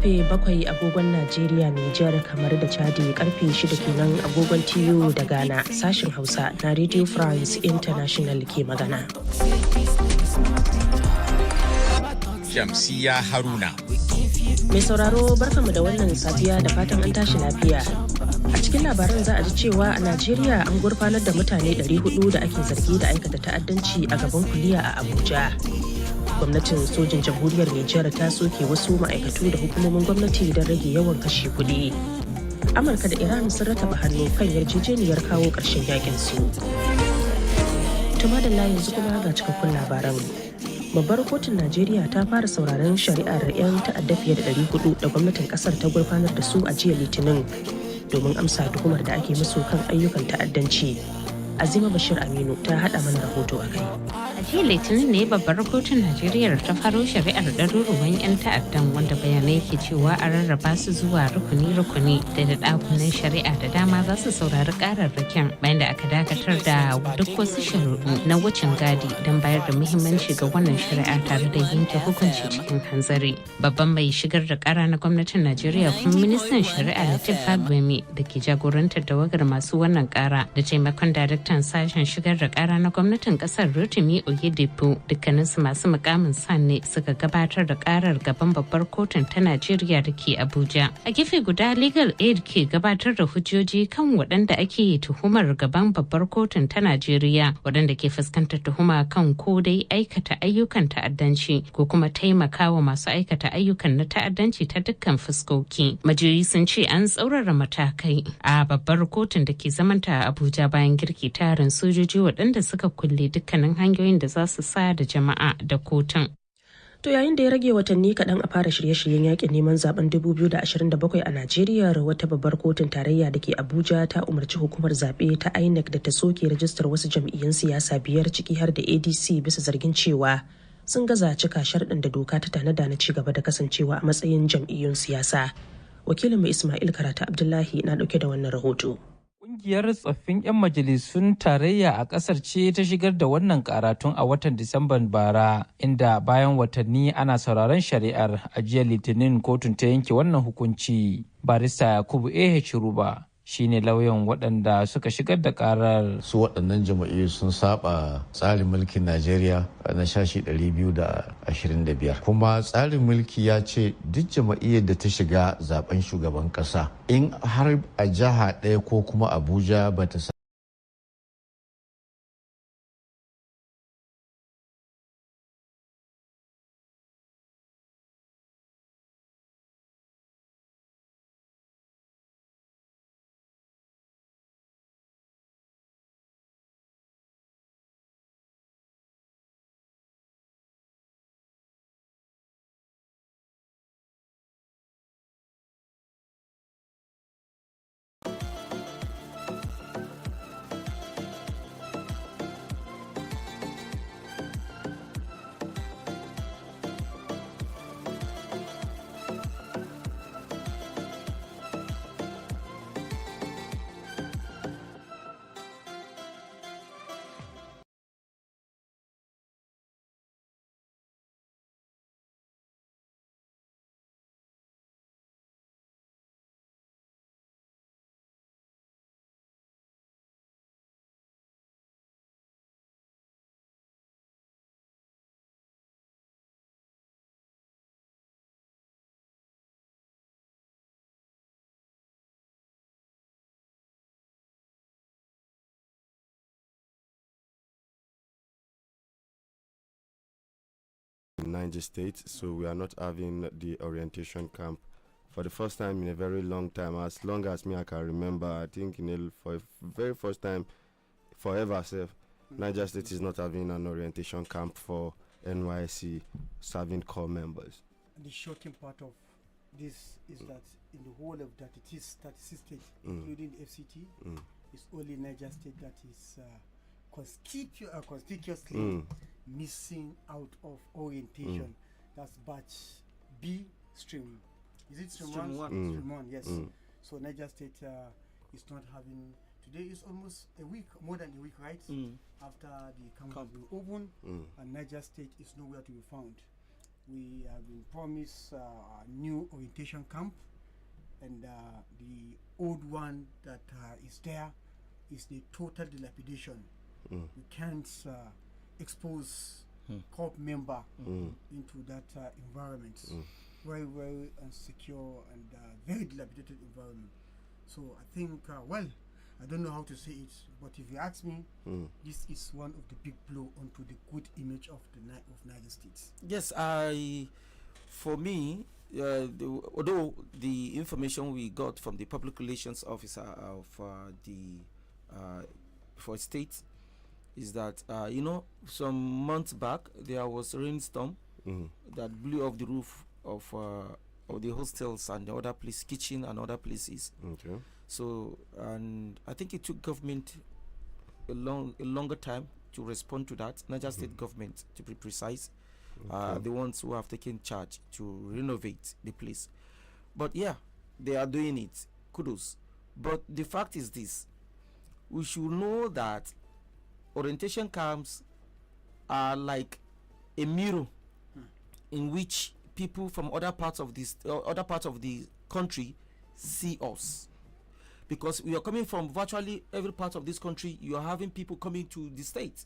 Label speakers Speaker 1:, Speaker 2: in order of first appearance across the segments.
Speaker 1: Karfe 7 agogon Najeriya, Nijar, kamar da Chadi, karfe 6 kenan agogon TU da Ghana. Sashen Hausa na Radio France International ke magana.
Speaker 2: Shamsiya Haruna.
Speaker 1: Mai sauraro barkanmu da wannan safiya da fatan an tashi lafiya. A cikin labaran za a ji cewa a Najeriya an gurfanar da mutane 400 da ake zargi da aikata ta'addanci a gaban kuliya a Abuja. Gwamnatin sojin jamhuriyar Nijar ta soke wasu ma'aikatu da hukumomin gwamnati don rage yawan kashe kuɗi. Amurka da Iran sun rataba hannu kan yarjejeniyar kawo ƙarshen yakin su. Tuma da yanzu kuma ga cikakkun labaran. Babbar kotun Najeriya ta fara sauraron shari'ar 'yan ta'adda fiye da 400 da gwamnatin kasar ta gurfanar da su a jiya Litinin domin amsa tuhumar da ake musu kan ayyukan ta'addanci. Azima Bashir Aminu ta haɗa mana rahoto a kai.
Speaker 3: A jiya Litinin ne babbar kotun Najeriya ta faro shari'ar ɗaruruwan 'yan ta'addan wanda bayanai ke cewa a rarraba su zuwa rukuni-rukuni da ɗakunan shari'a da dama za su saurari ƙararrakin bayan da aka dakatar da duk wasu shari'u na wucin gadi don bayar da muhimmanci ga wannan shari'a tare da yanke hukunci cikin hanzari. Babban mai shigar da ƙara na gwamnatin Najeriya kuma ministan shari'a Latif Fagbemi da ke jagorantar tawagar masu wannan ƙara da taimakon daraktan sashen shigar da ƙara na gwamnatin ƙasar Rotimi Oyedepo dukkaninsu masu mukamin sanne suka gabatar da karar gaban babbar kotun ta Najeriya da ke Abuja. A gefe guda Legal Aid ke gabatar da hujjoji kan waɗanda ake tuhumar gaban babbar kotun ta Najeriya waɗanda ke fuskantar tuhuma kan ko dai aikata ayyukan ta'addanci ko kuma taimakawa masu aikata ayyukan na ta'addanci ta dukkan fuskoki. Majiyoyi sun ce an tsaurara matakai a babbar kotun da ke zamanta a Abuja bayan girki tarin sojoji waɗanda suka kulle dukkanin hanyoyin da za su sa da jama'a da kotun.
Speaker 1: To yayin da ya rage watanni kaɗan a fara shirye-shiryen yakin neman zaben 2027 a Najeriya, wata babbar kotun tarayya da ke Abuja ta umarci hukumar zaɓe ta INEC da ta soke rajistar wasu jam'iyyun siyasa 5 ciki har da ADC bisa zargin cewa sun gaza cika sharɗin da doka ta tanada na ci gaba da kasancewa a matsayin jam'iyyun siyasa. Wakilinmu Ismail Karata Abdullahi na ɗauke da wannan rahoto.
Speaker 4: Ƙungiyar tsoffin 'yan majalisun tarayya a ƙasar ce ta shigar da wannan karatun a watan Disamban bara, inda bayan watanni ana sauraron shari'ar a jiya Litinin kotun ta yanke wannan hukunci. Barista Yakubu Ruba shine lauyan waɗanda suka shigar da karar.
Speaker 5: Su waɗannan jama'iyyu sun saba tsarin mulkin Najeriya na shashi 225. Kuma tsarin mulki ya ce duk jama'iyyar da ta shiga zaben shugaban ƙasa in har a jiha ɗaya ko kuma Abuja ba ta
Speaker 6: Niger State, so we are not having the orientation camp for the first time in a very long time. As long as me I can remember, I think for the very first time forever, Niger State is not having an orientation camp for NYSC serving corps members.
Speaker 7: The shocking part of this is that in the whole of 36 states, including the FCT, it's only Niger State that is conspicuously missing out of orientation. That's batch B stream. Is it stream 1? Stream 1, yes. So Niger State is not having. Today is almost a week, more than a week, right? After the camp has been opened, and Niger State is nowhere to be found. we have been promised a new orientation camp, and the old one that is there is the total dilapidation. We can't expose corps member into that environment. Very, very insecure and very dilapidated environment. So I think, well, I don't know how to say it, but if you ask me, this is one of the big blow onto the good image of the of Niger States.
Speaker 2: Yes, for me, although the information we got from the public relations officer of the for state is that some months back there was a rainstorm that blew off the roof of the hostels and the other place, kitchen and other places.
Speaker 6: Okay.
Speaker 2: So, and I think it took government a longer time to respond to that. Not just state government, to be precise, the ones who have taken charge to renovate the place. But yeah, they are doing it. Kudos. But the fact is this: we should know that orientation camps are like a mirror in which people from other parts of the country see us, because we are coming from virtually every part of this country. You are having people coming to the state.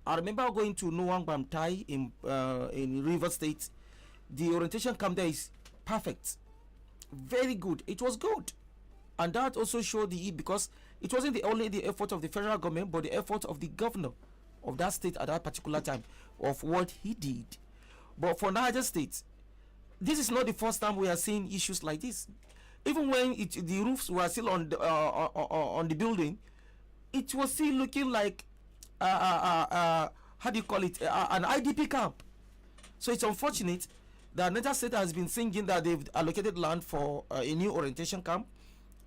Speaker 2: I remember going to Nuwang Bamtai in River State. The orientation camp there is perfect, very good. It was good, and that also showed because it wasn't only the effort of the federal government, but the effort of the governor of that state at that particular time of what he did. But for Niger State, this is not the first time we are seeing issues like this. Even when the roofs were still on the building, it was still looking like how do you call it, an IDP camp. So it's unfortunate that Niger State has been singing that they've allocated land for a new orientation camp.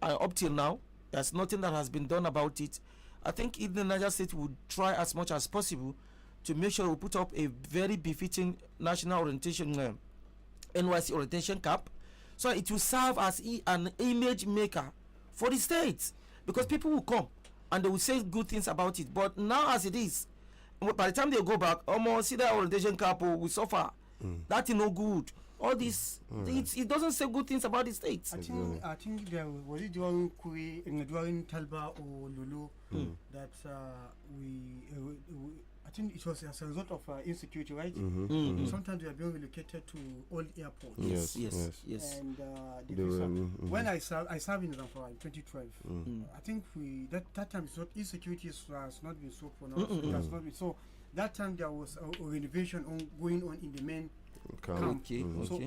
Speaker 2: Up till now, there's nothing that has been done about it. I think the Niger State would try as much as possible to make sure we put up a very befitting national orientation NYC orientation camp, so it will serve as an image maker for the state, because people will come and they will say good things about it. But now as it is, by the time they go back, almost see that orientation camp will suffer. That is no good. All this, it doesn't say good things about the states.
Speaker 7: I think there was it during Talba or Lulu that I think it was as a result of insecurity, right? Sometimes they are being relocated to old airports.
Speaker 2: Yes.
Speaker 7: And when I served in Zamfara in 2012, I think that time insecurity has not been so pronounced. It has not been so. That time there was a renovation going on in the main camp. So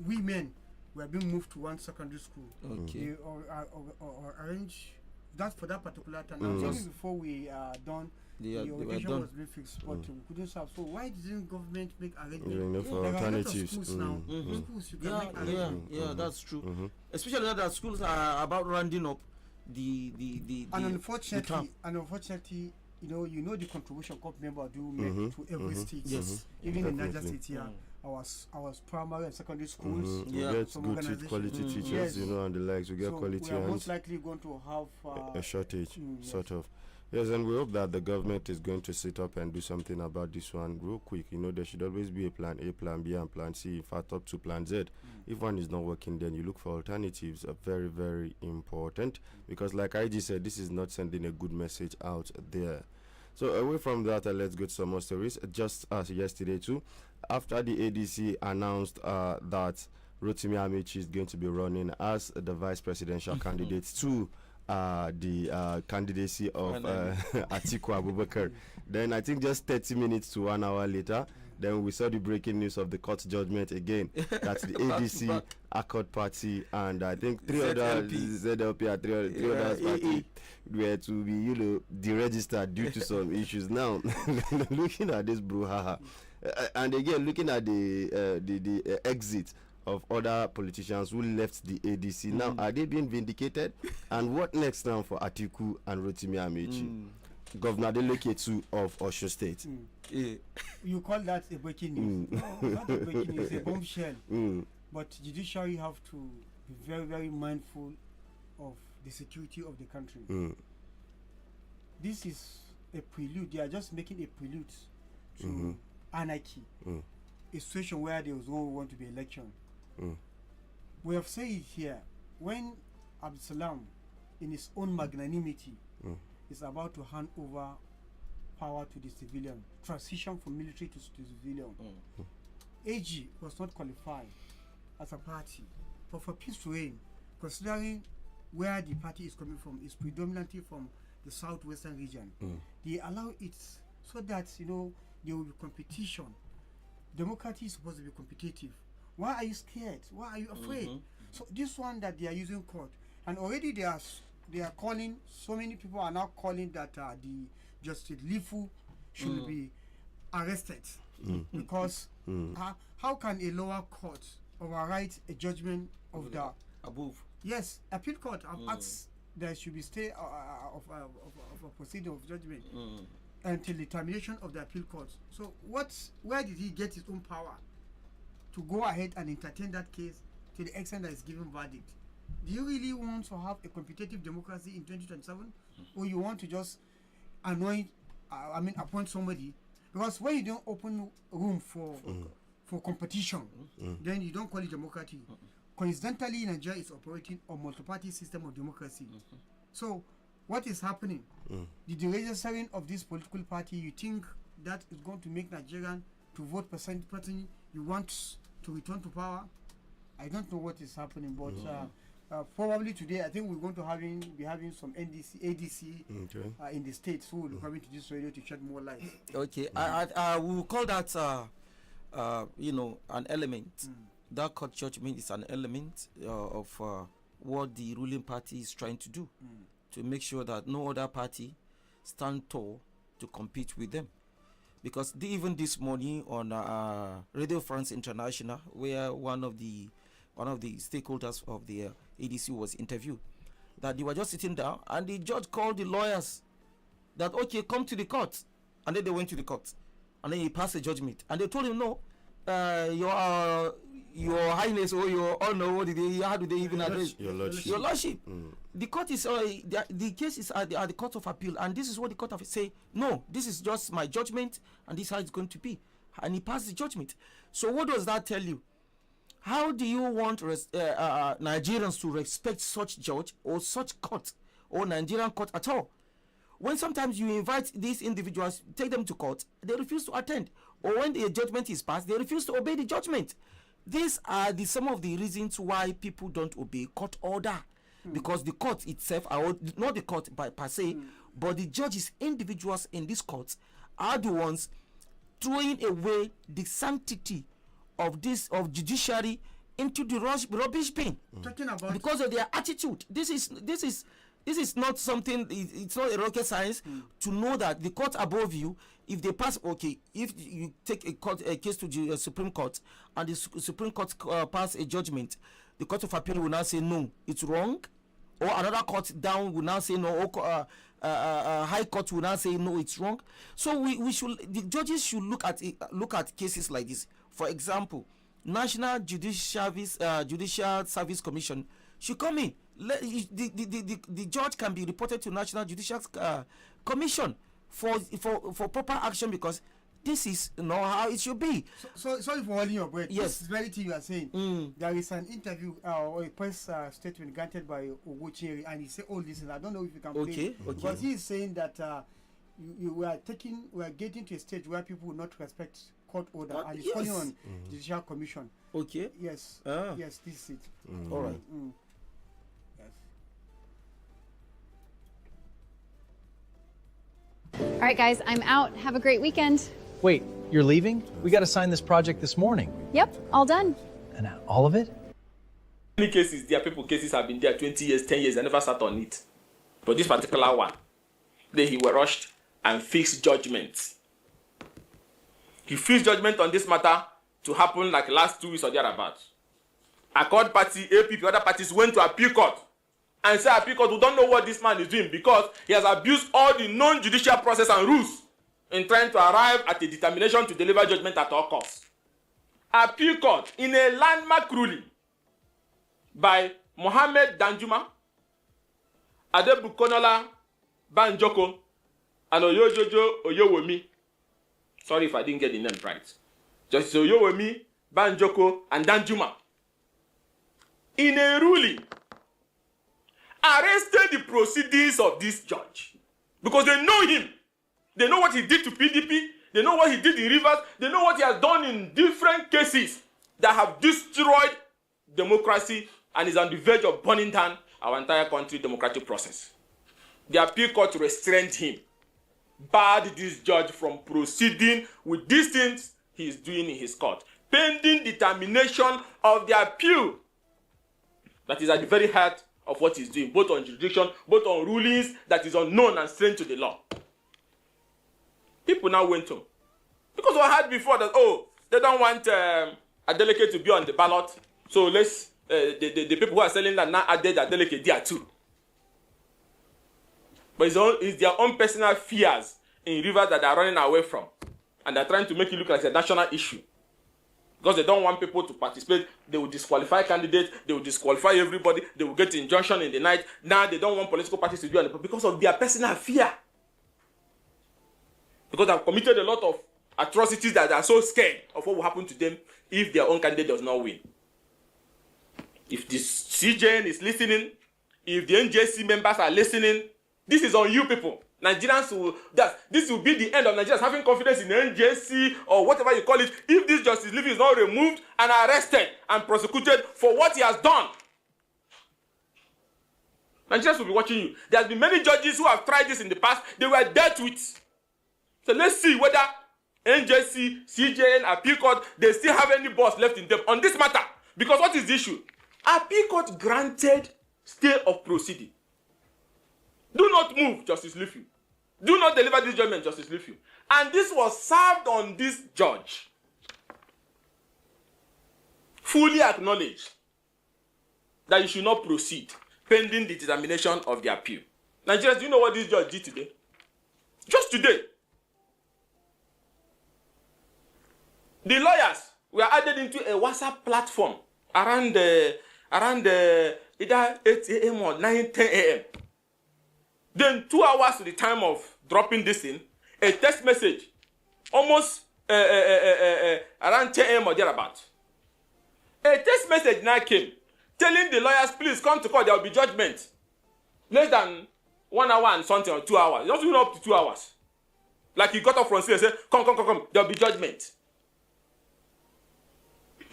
Speaker 7: we men were being moved to one secondary school. They or arrange that for that particular time. I'm telling you, before we done, the orientation was being fixed, but we couldn't serve. So why didn't government make arrangements?
Speaker 6: For
Speaker 7: there are
Speaker 6: alternatives.
Speaker 7: schools now. Schools you can make arrangements.
Speaker 2: That's true. Especially now that schools are about rounding up the
Speaker 7: and unfortunately, you know the contribution corps member do make to every state. Even in Niger State here, our primary and secondary schools,
Speaker 6: we get good quality teachers, and the likes. We get quality.
Speaker 7: We are most likely going to have
Speaker 6: a shortage, sort of. Yes, and we hope that the government is going to sit up and do something about this one real quick. There should always be a plan A, plan B, and plan C. In fact, up to plan Z. If one is not working, then you look for alternatives. Are very, very important, because like IG said, this is not sending a good message out there. So away from that, let's go to some more stories. Just as yesterday too, after the ADC announced that Rotimi Amici is going to be running as the vice presidential candidate to the candidacy of Atiku Abubakar, then I think just 30 minutes to 1 hour later, then we saw the breaking news of the court judgment again. That's the ADC, Accord Party, and I think three other ZLP and three other parties were to be, deregistered due to some issues. Now, looking at this brouhaha, and again looking at the exit of other politicians who left the ADC. Now, are they being vindicated? And what next now for Atiku and Rotimi Amici? Governor Adeleke too of Osun State.
Speaker 7: You call that a breaking news? No, not a breaking news, a bombshell. But judiciary have to be very, very mindful of the security of the country. This is a prelude. They are just making a prelude to anarchy. a situation where there was no want to be election. We have said it here. When Abdulsalam, in his own magnanimity, is about to hand over power to the civilian, transition from military to civilian, AG was not qualified as a party. But for peace to reign, considering where the party is coming from, is predominantly from the southwestern region, they allow it so that, you know, there will be competition. Democracy is supposed to be competitive. Why are you scared? Why are you afraid? So this one that they are using court, and already they are calling, so many people are now calling that the Justice Lifu should be arrested because how can a lower court override a judgment of the
Speaker 2: above?
Speaker 7: Yes, appeal court have asked there should be stay of a proceeding of judgment until the termination of the appeal court. So where did he get his own power to go ahead and entertain that case to the extent that it's given verdict? Do you really want to have a competitive democracy in 2027, or you want to just appoint somebody? Because when you don't open room for competition, then you don't call it democracy. Coincidentally, Nigeria is operating a multi-party system of democracy. So what is happening? The deregistering of this political party, you think that is going to make Nigerian to vote person you want to return to power? I don't know what is happening, but probably today I think we're going to be having some ADC in the states who will be coming to this radio to shed more light.
Speaker 2: Okay, I will call that an element. That court judgment is an element of what the ruling party is trying to do to make sure that no other party stand tall to compete with them. Because even this morning on Radio France International, where one of the stakeholders of the ADC was interviewed, that they were just sitting down and the judge called the lawyers that, okay, come to the court. And then they went to the court. And then he passed a judgment. And they told him, no, your highness or your honor, how do they even address?
Speaker 6: Your lordship.
Speaker 2: Your lordship. The court is, the case is at the court of appeal. And this is what the court of say, no, this is just my judgment and this is how it's going to be. And he passed the judgment. So what does that tell you? How do you want Nigerians to respect such judge or such court or Nigerian court at all? When sometimes you invite these individuals, take them to court, they refuse to attend. Or when the judgment is passed, they refuse to obey the judgment. These are some of the reasons why people don't obey court order. Because the court itself, not the court per se, but the judges, individuals in this court, are the ones throwing away the sanctity of judiciary into the rubbish bin.
Speaker 7: Talking about
Speaker 2: because of their attitude. This is not something. It's not a rocket science to know that the court above you, if they pass, okay, if you take a case to the Supreme Court and the Supreme Court pass a judgment, the Court of Appeal will now say no, it's wrong, or another court down will now say no, or High Court will now say no, it's wrong. So the judges should look at cases like this. For example, National Judicial Service Commission should come in. The judge can be reported to National Judicial Commission for proper action, because this is not how it should be.
Speaker 7: So sorry for holding your breath.
Speaker 2: Yes,
Speaker 7: this is very thing you are saying. There is an interview or a press statement granted by Oguchi, and he said all this, and I don't know if you can play.
Speaker 2: Okay.
Speaker 7: But he is saying that we are getting to a stage where people will not respect court order, and he's calling on Judicial Commission.
Speaker 2: Okay.
Speaker 7: Yes. Yes, this is it.
Speaker 2: All right.
Speaker 7: Yes.
Speaker 8: All right, guys, I'm out. Have a great weekend.
Speaker 9: Wait, you're leaving? We got to sign this project this morning.
Speaker 8: Yep, all done.
Speaker 9: And all of it?
Speaker 10: Many cases, cases have been there 20 years, 10 years, I never sat on it. But this particular one, he was rushed and fixed judgment. He fixed judgment on this matter to happen like last 2 weeks or thereabouts. Accord party, APP, other parties went to appeal court and said, appeal court, we don't know what this man is doing because he has abused all the non-judicial process and rules in trying to arrive at a determination to deliver judgment at all costs. Appeal court, in a landmark ruling by Mohammed Danjuma, Adebukonola Banjoko, and Oyojojo Oyowomi. Sorry if I didn't get the name right. Justice Oyowemi, Banjoko, and Danjuma, in a ruling, arrested the proceedings of this judge because they know him. They know what he did to PDP. They know what he did in Rivers. They know what he has done in different cases that have destroyed democracy and is on the verge of burning down our entire country democratic process. The appeal court restrained him, barred this judge from proceeding with these things he is doing in his court, pending determination of the appeal that is at the very heart of what he's doing, both on jurisdiction, both on rulings that is unknown and strange to the law. People now went home. Because we had before that, they don't want a delegate to be on the ballot, so let's, the people who are selling that now added a delegate there too. But it's their own personal fears in Rivers that they are running away from. And they're trying to make it look like a national issue. Because they don't want people to participate, they will disqualify candidates, they will disqualify everybody, they will get injunction in the night. Now they don't want political parties to do anything because of their personal fear. Because they've committed a lot of atrocities that they are so scared of what will happen to them if their own candidate does not win. If the CJN is listening, if the NJC members are listening, this is on you people. Nigerians this will be the end of Nigerians having confidence in the NJC or whatever you call it if this Justice Livy is not removed and arrested and prosecuted for what he has done. Nigerians will be watching you. There have been many judges who have tried this in the past. They were dealt with. So let's see whether NJC, CJN, Appeal Court, they still have any boss left in them on this matter. Because what is the issue? Appeal Court granted stay of proceeding. Do not move, Justice Livy. Do not deliver this judgment, Justice Livy. And this was served on this judge. Fully acknowledged that you should not proceed pending the determination of the appeal. Nigerians, do you know what this judge did today? Just today. The lawyers were added into a WhatsApp platform around either 8 a.m. or 9, 10 a.m. Then 2 hours to the time of dropping this in, a text message, almost around 10 a.m. or thereabout. A text message now came, telling the lawyers, please come to court, there will be judgment. Less than 1 hour and something or 2 hours. Not even up to 2 hours. Like he got up from sleep and said, come, there will be judgment.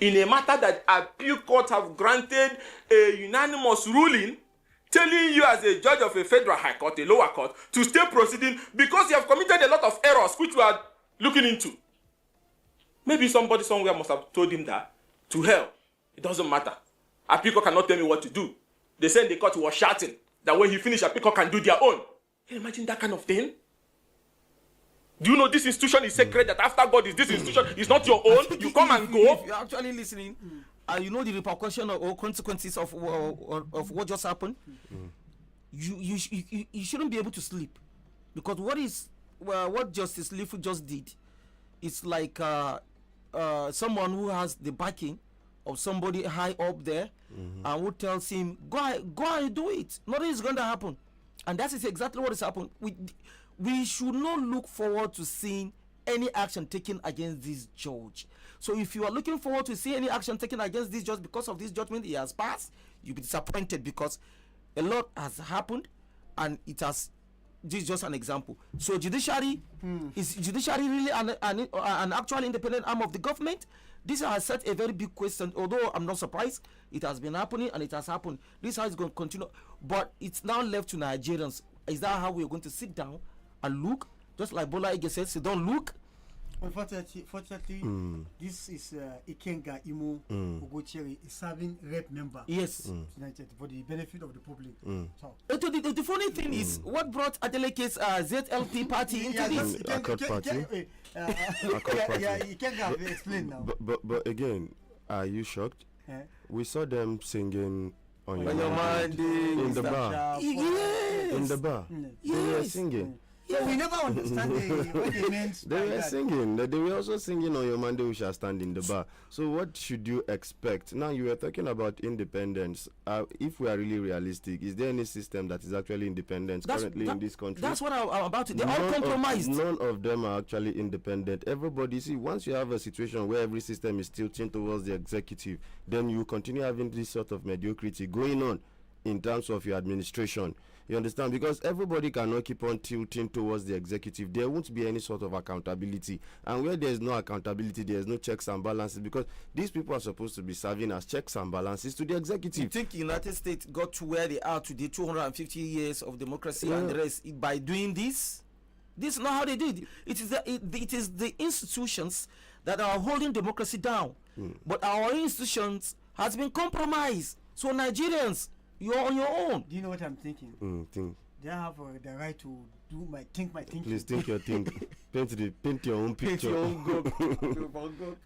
Speaker 10: In a matter that appeal court have granted a unanimous ruling, telling you as a judge of a federal high court, a lower court, to stay proceeding because you have committed a lot of errors which we are looking into. Maybe somebody somewhere must have told him that. To hell, it doesn't matter. Appeal court cannot tell me what to do. They said in the court he was shouting that when he finished, appeal court can do their own. Can you imagine that kind of thing? Do you know this institution is sacred, that after God is this institution is not your own? You come and go.
Speaker 2: If you're actually listening, you know the repercussion or consequences of what just happened, you shouldn't be able to sleep. Because what Justice Livy just did, it's like someone who has the backing of somebody high up there and who tells him, go ahead, do it. Nothing is going to happen. And that is exactly what has happened. We should not look forward to seeing any action taken against this judge. So if you are looking forward to see any action taken against this judge because of this judgment he has passed, you'll be disappointed because a lot has happened and it has. This is just an example. So judiciary is judiciary really an actual independent arm of the government? This has set a very big question. Although I'm not surprised, it has been happening and it has happened. This is how it's going to continue. But it's now left to Nigerians. Is that how we're going to sit down and look? Just like Bola Ige says, don't look.
Speaker 7: Unfortunately, this is Ikenga Imo Ogocheri is serving rep member.
Speaker 2: Yes.
Speaker 7: United for the benefit of the public. So.
Speaker 2: The funny thing is, what brought Adeleke's ZLP party into this?
Speaker 6: Accord party.
Speaker 7: Ikenga explain now.
Speaker 6: But again, are you shocked? We saw them singing on your
Speaker 2: mind
Speaker 6: in the bar.
Speaker 2: Yes.
Speaker 6: In the bar.
Speaker 2: Yes.
Speaker 6: They were singing.
Speaker 7: So we never understand what they meant.
Speaker 6: They were singing. They were also singing on your Monday we shall stand in the bar. So what should you expect? Now you were talking about independence. If we are really realistic, is there any system that is actually independent currently in this country?
Speaker 2: That's what I'm about to. They're all compromised.
Speaker 6: None of them are actually independent. Everybody, see, once you have a situation where every system is tilting towards the executive, then you continue having this sort of mediocrity going on in terms of your administration. You understand? Because everybody cannot keep on tilting towards the executive. There won't be any sort of accountability. And where there's no accountability, there's no checks and balances, because these people are supposed to be serving as checks and balances to the executive.
Speaker 2: You think the United States got to where they are today, 250 years of democracy and the rest, by doing this? This is not how they did. It is the institutions that are holding democracy down. But our institutions has been compromised. So Nigerians, you're on your own.
Speaker 7: Do you know what I'm thinking?
Speaker 6: Think.
Speaker 7: They have the right to do my thinking.
Speaker 6: Please think your thing. paint your own picture.
Speaker 2: Paint your own go.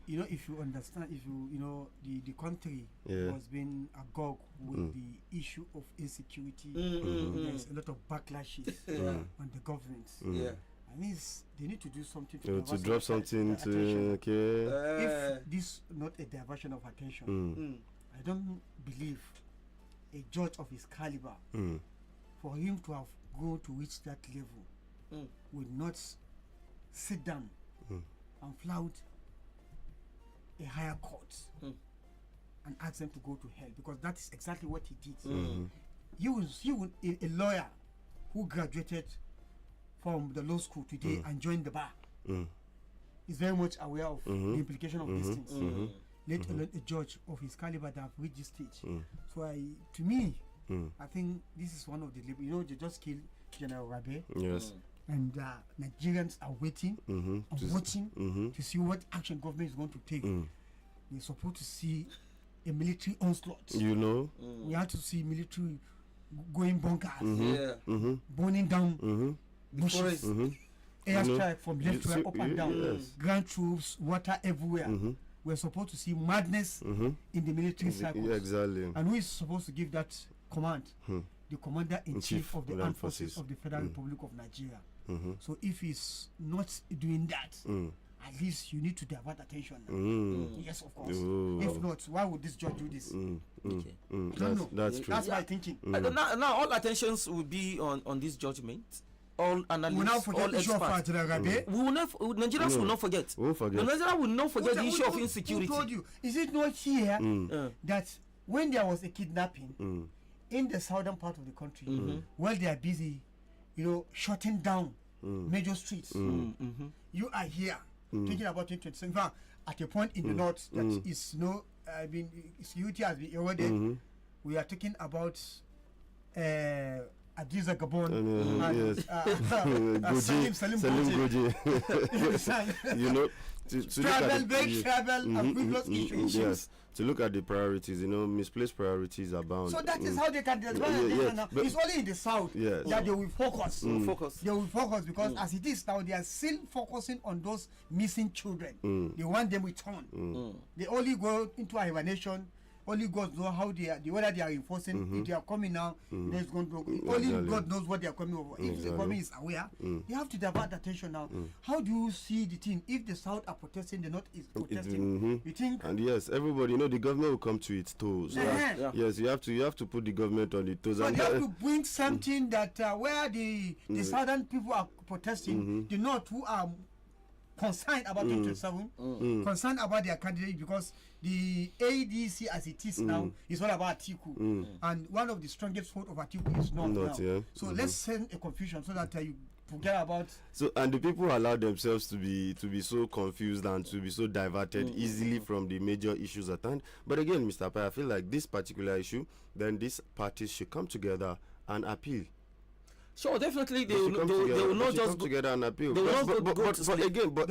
Speaker 7: you know, if you understand, if you know the country was being agog with the issue of insecurity. There's a lot of backlashes on the government. I mean, they need to do something
Speaker 6: to drop something to
Speaker 7: if this not a diversion of attention, I don't believe a judge of his caliber, for him to have gone to reach that level, would not sit down and flout a higher court and ask them to go to hell, because that is exactly what he did. He was a lawyer who graduated from the law school today and joined the bar. Is very much aware of the implication of these things. Let alone a judge of his caliber that have reached this stage. So to me, I think this is one of the, they just killed General Rabe.
Speaker 6: Yes.
Speaker 7: And Nigerians are waiting and watching to see what action government is going to take. They're supposed to see a military onslaught. We have to see military going bonkers, burning down bushes, airstrike from left to right, up and down, ground troops, water everywhere. We're supposed to see madness in the military cycles.
Speaker 6: Exactly.
Speaker 7: And who is supposed to give that command? The Commander-in-Chief of the Armed Forces of the Federal Republic of Nigeria. So if he's not doing that, at least you need to divert attention. Yes, of course. If not, why would this judge do this? I don't know.
Speaker 6: That's true.
Speaker 7: That's my thinking.
Speaker 2: Now all attentions will be on this judgment. All analysts,
Speaker 7: we will not forget the issue of
Speaker 2: Nigerians will not forget. Nigerians will not forget the issue of insecurity.
Speaker 7: Who told you? Is it not here that when there was a kidnapping in the southern part of the country, while they are busy, shutting down major streets, you are here thinking about 2027 at a point in the north that is security has been eroded. We are talking about Adiza Gabon and Salim Goji. Travel and previous issues.
Speaker 6: Yes, to look at the priorities, misplaced priorities abound.
Speaker 7: So that is how they can develop. It's only in the south that they will focus. They will focus because as it is now, they are still focusing on those missing children. They want them returned. They only go into hibernation. Only God knows how they are, whether they are enforcing. If they are coming now, there's going to only God knows what they are coming over. If the government is aware, you have to divert attention now. How do you see the thing? If the South are protesting, the North is protesting. You think?
Speaker 6: And yes, everybody, the government will come to its toes. Yes, you have to put the government on its toes.
Speaker 7: So you have to bring something that where the Southern people are protesting, the North who are concerned about 2027, concerned about their candidate, because the ADC as it is now is all about Atiku, and one of the strongest vote of Atiku is not now. So let's send a confusion so that you forget about.
Speaker 6: So and the people allow themselves to be so confused and to be so diverted easily from the major issues at hand. But again, Mr. Pai, I feel like this particular issue, then these parties should come together and appeal.
Speaker 2: Sure, definitely they will not just
Speaker 6: come together and appeal. But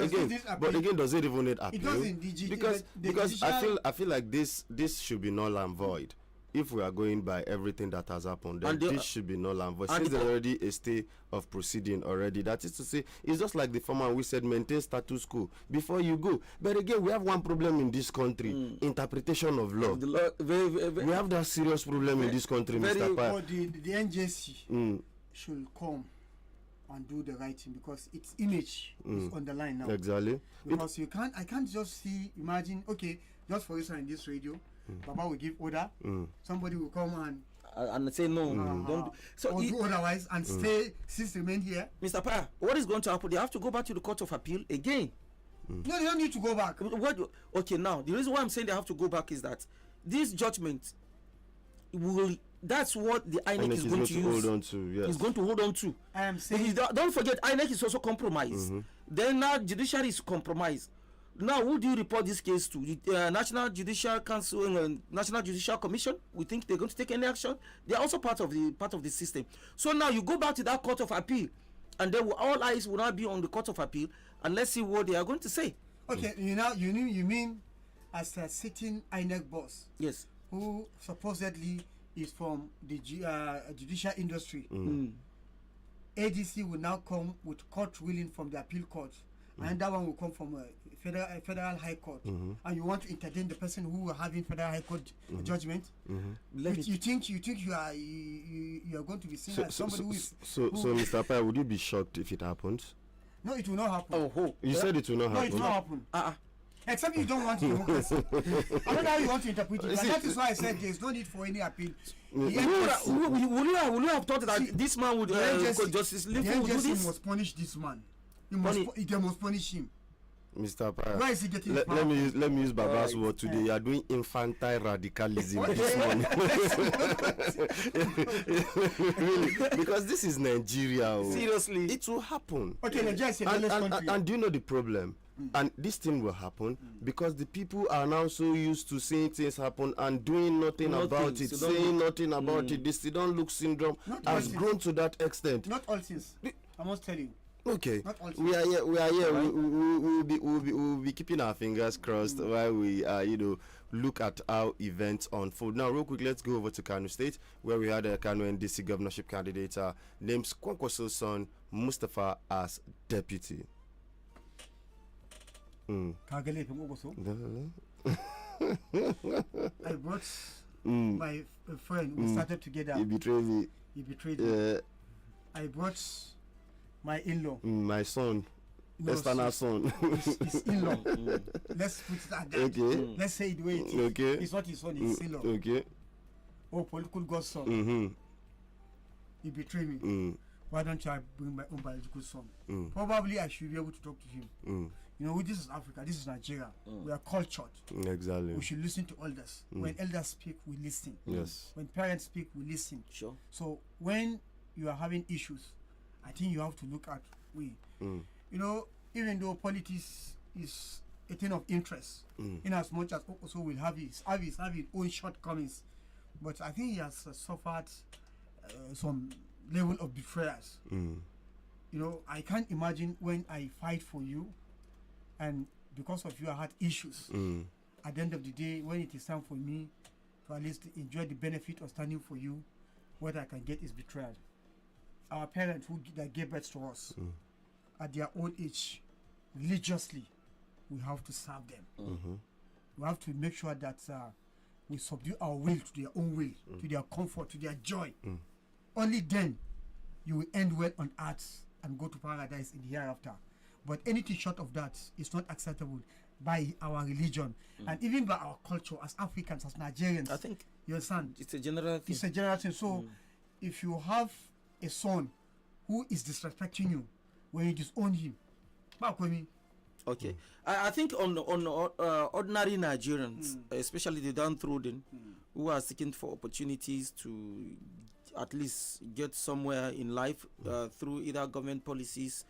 Speaker 6: again, does it even need appeal?
Speaker 7: It doesn't.
Speaker 6: Because I feel like this should be null and void. If we are going by everything that has happened, then this should be null and void. Since there's already a state of proceeding already, that is to say, it's just like the former we said, maintain status quo before you go. But again, we have one problem in this country: interpretation of law. We have that serious problem in this country, Mr. Pai.
Speaker 7: The NJC should come and do the right thing, because its image is on the line now.
Speaker 6: Exactly.
Speaker 7: Because I can't just imagine, okay, just for instance in this radio, Baba will give order, somebody will come
Speaker 2: and say no, don't.
Speaker 7: So do otherwise and remain here.
Speaker 2: Mr. Pa, what is going to happen? They have to go back to the Court of Appeal again.
Speaker 7: No, they don't need to go back.
Speaker 2: Okay, now the reason why I'm saying they have to go back is that this judgment that's what the INEC is going to use.
Speaker 6: Hold on to, yes.
Speaker 2: It's going to hold on to.
Speaker 7: I am saying,
Speaker 2: don't forget, INEC is also compromised. Then now judiciary is compromised. Now, who do you report this case to? The National Judicial Council and National Judicial Commission. We think they're going to take any action. They're also part of the system. So now you go back to that Court of Appeal, and then all eyes will now be on the Court of Appeal, and let's see what they are going to say.
Speaker 7: Okay, you mean as a sitting INEC boss?
Speaker 2: Yes.
Speaker 7: Who supposedly is from the judicial industry. ADC will now come with court ruling from the appeal court, and that one will come from a federal high court. And you want to entertain the person who are having federal high court judgment? You think you are going to be seen as somebody who is.
Speaker 6: So Mr. Pai, would you be shocked if it happens?
Speaker 7: No, it will not happen.
Speaker 6: You said it will not happen.
Speaker 7: No, it will not happen. Except you don't want democracy. I don't know how you want to interpret it. And that is why I said there is no need for any appeal.
Speaker 2: Would you have thought that this man would Justice Lincoln would do this?
Speaker 7: Must punish this man. They must punish him.
Speaker 6: Mr. Pai,
Speaker 7: why is he getting
Speaker 6: let me use Baba's word today. You are doing infantile radicalism this morning. Really, because this is Nigeria.
Speaker 2: Seriously,
Speaker 6: it will happen.
Speaker 7: Okay, Nigeria is a country.
Speaker 6: And do you know the problem? And this thing will happen because the people are now so used to seeing things happen and doing nothing about it, saying nothing about it. This don't look syndrome has grown to that extent.
Speaker 7: Not all things. I must tell you.
Speaker 6: Okay, we are here. Right? We'll be keeping our fingers crossed while we look at how events unfold. Now, real quick, let's go over to Kano State, where we had a Kano NDC governorship candidate named Kwankwaso's son Mustafa as deputy.
Speaker 7: I brought my friend. We started together.
Speaker 6: He betrayed me.
Speaker 7: I brought my in-law.
Speaker 6: My son. External son.
Speaker 7: His in-law. Let's put it like that.
Speaker 6: Okay.
Speaker 7: Let's say it the way it is.
Speaker 6: Okay.
Speaker 7: It's not his son, it's in-law.
Speaker 6: Okay.
Speaker 7: Oh, political godson. He betrayed me. Why don't you bring my own biological son? Probably I should be able to talk to him. This is Africa, this is Nigeria. We are cultured.
Speaker 6: Exactly.
Speaker 7: We should listen to elders. When elders speak, we listen.
Speaker 6: Yes.
Speaker 7: When parents speak, we listen.
Speaker 2: Sure.
Speaker 7: So when you are having issues, I think you have to look at even though politics is a thing of interest, in as much as also will have his own shortcomings, but I think he has suffered some level of betrayals. I can't imagine when I fight for you, and because of you I had issues. At the end of the day, when it is time for me to at least enjoy the benefit of standing for you, what I can get is betrayal. Our parents that gave birth to us at their old age, religiously, we have to serve them. We have to make sure that we subdue our will to their own will, to their comfort, to their joy. Only then you will end well on earth and go to paradise in the hereafter. But anything short of that is not acceptable by our religion and even by our culture as Africans, as Nigerians.
Speaker 2: I think
Speaker 7: you understand.
Speaker 2: It's a general thing.
Speaker 7: It's a general thing. So if you have a son who is disrespecting you, when you disown him, back with me.
Speaker 2: Okay, I think on ordinary Nigerians, especially the downtrodden, who are seeking for opportunities to at least get somewhere in life through either government policies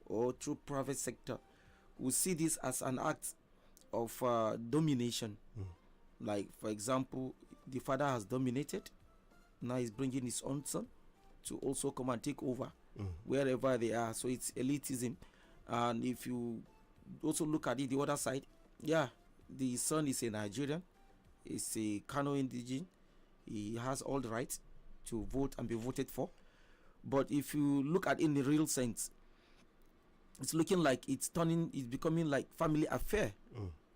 Speaker 2: or through private sector, will see this as an act of domination. Like, for example, the father has dominated, now he's bringing his own son to also come and take over wherever they are. So it's elitism. And if you also look at it the other side, the son is a Nigerian, he's a Kano indigene, he has all the rights to vote and be voted for. But if you look at it in the real sense, it's looking like it's becoming like family affair.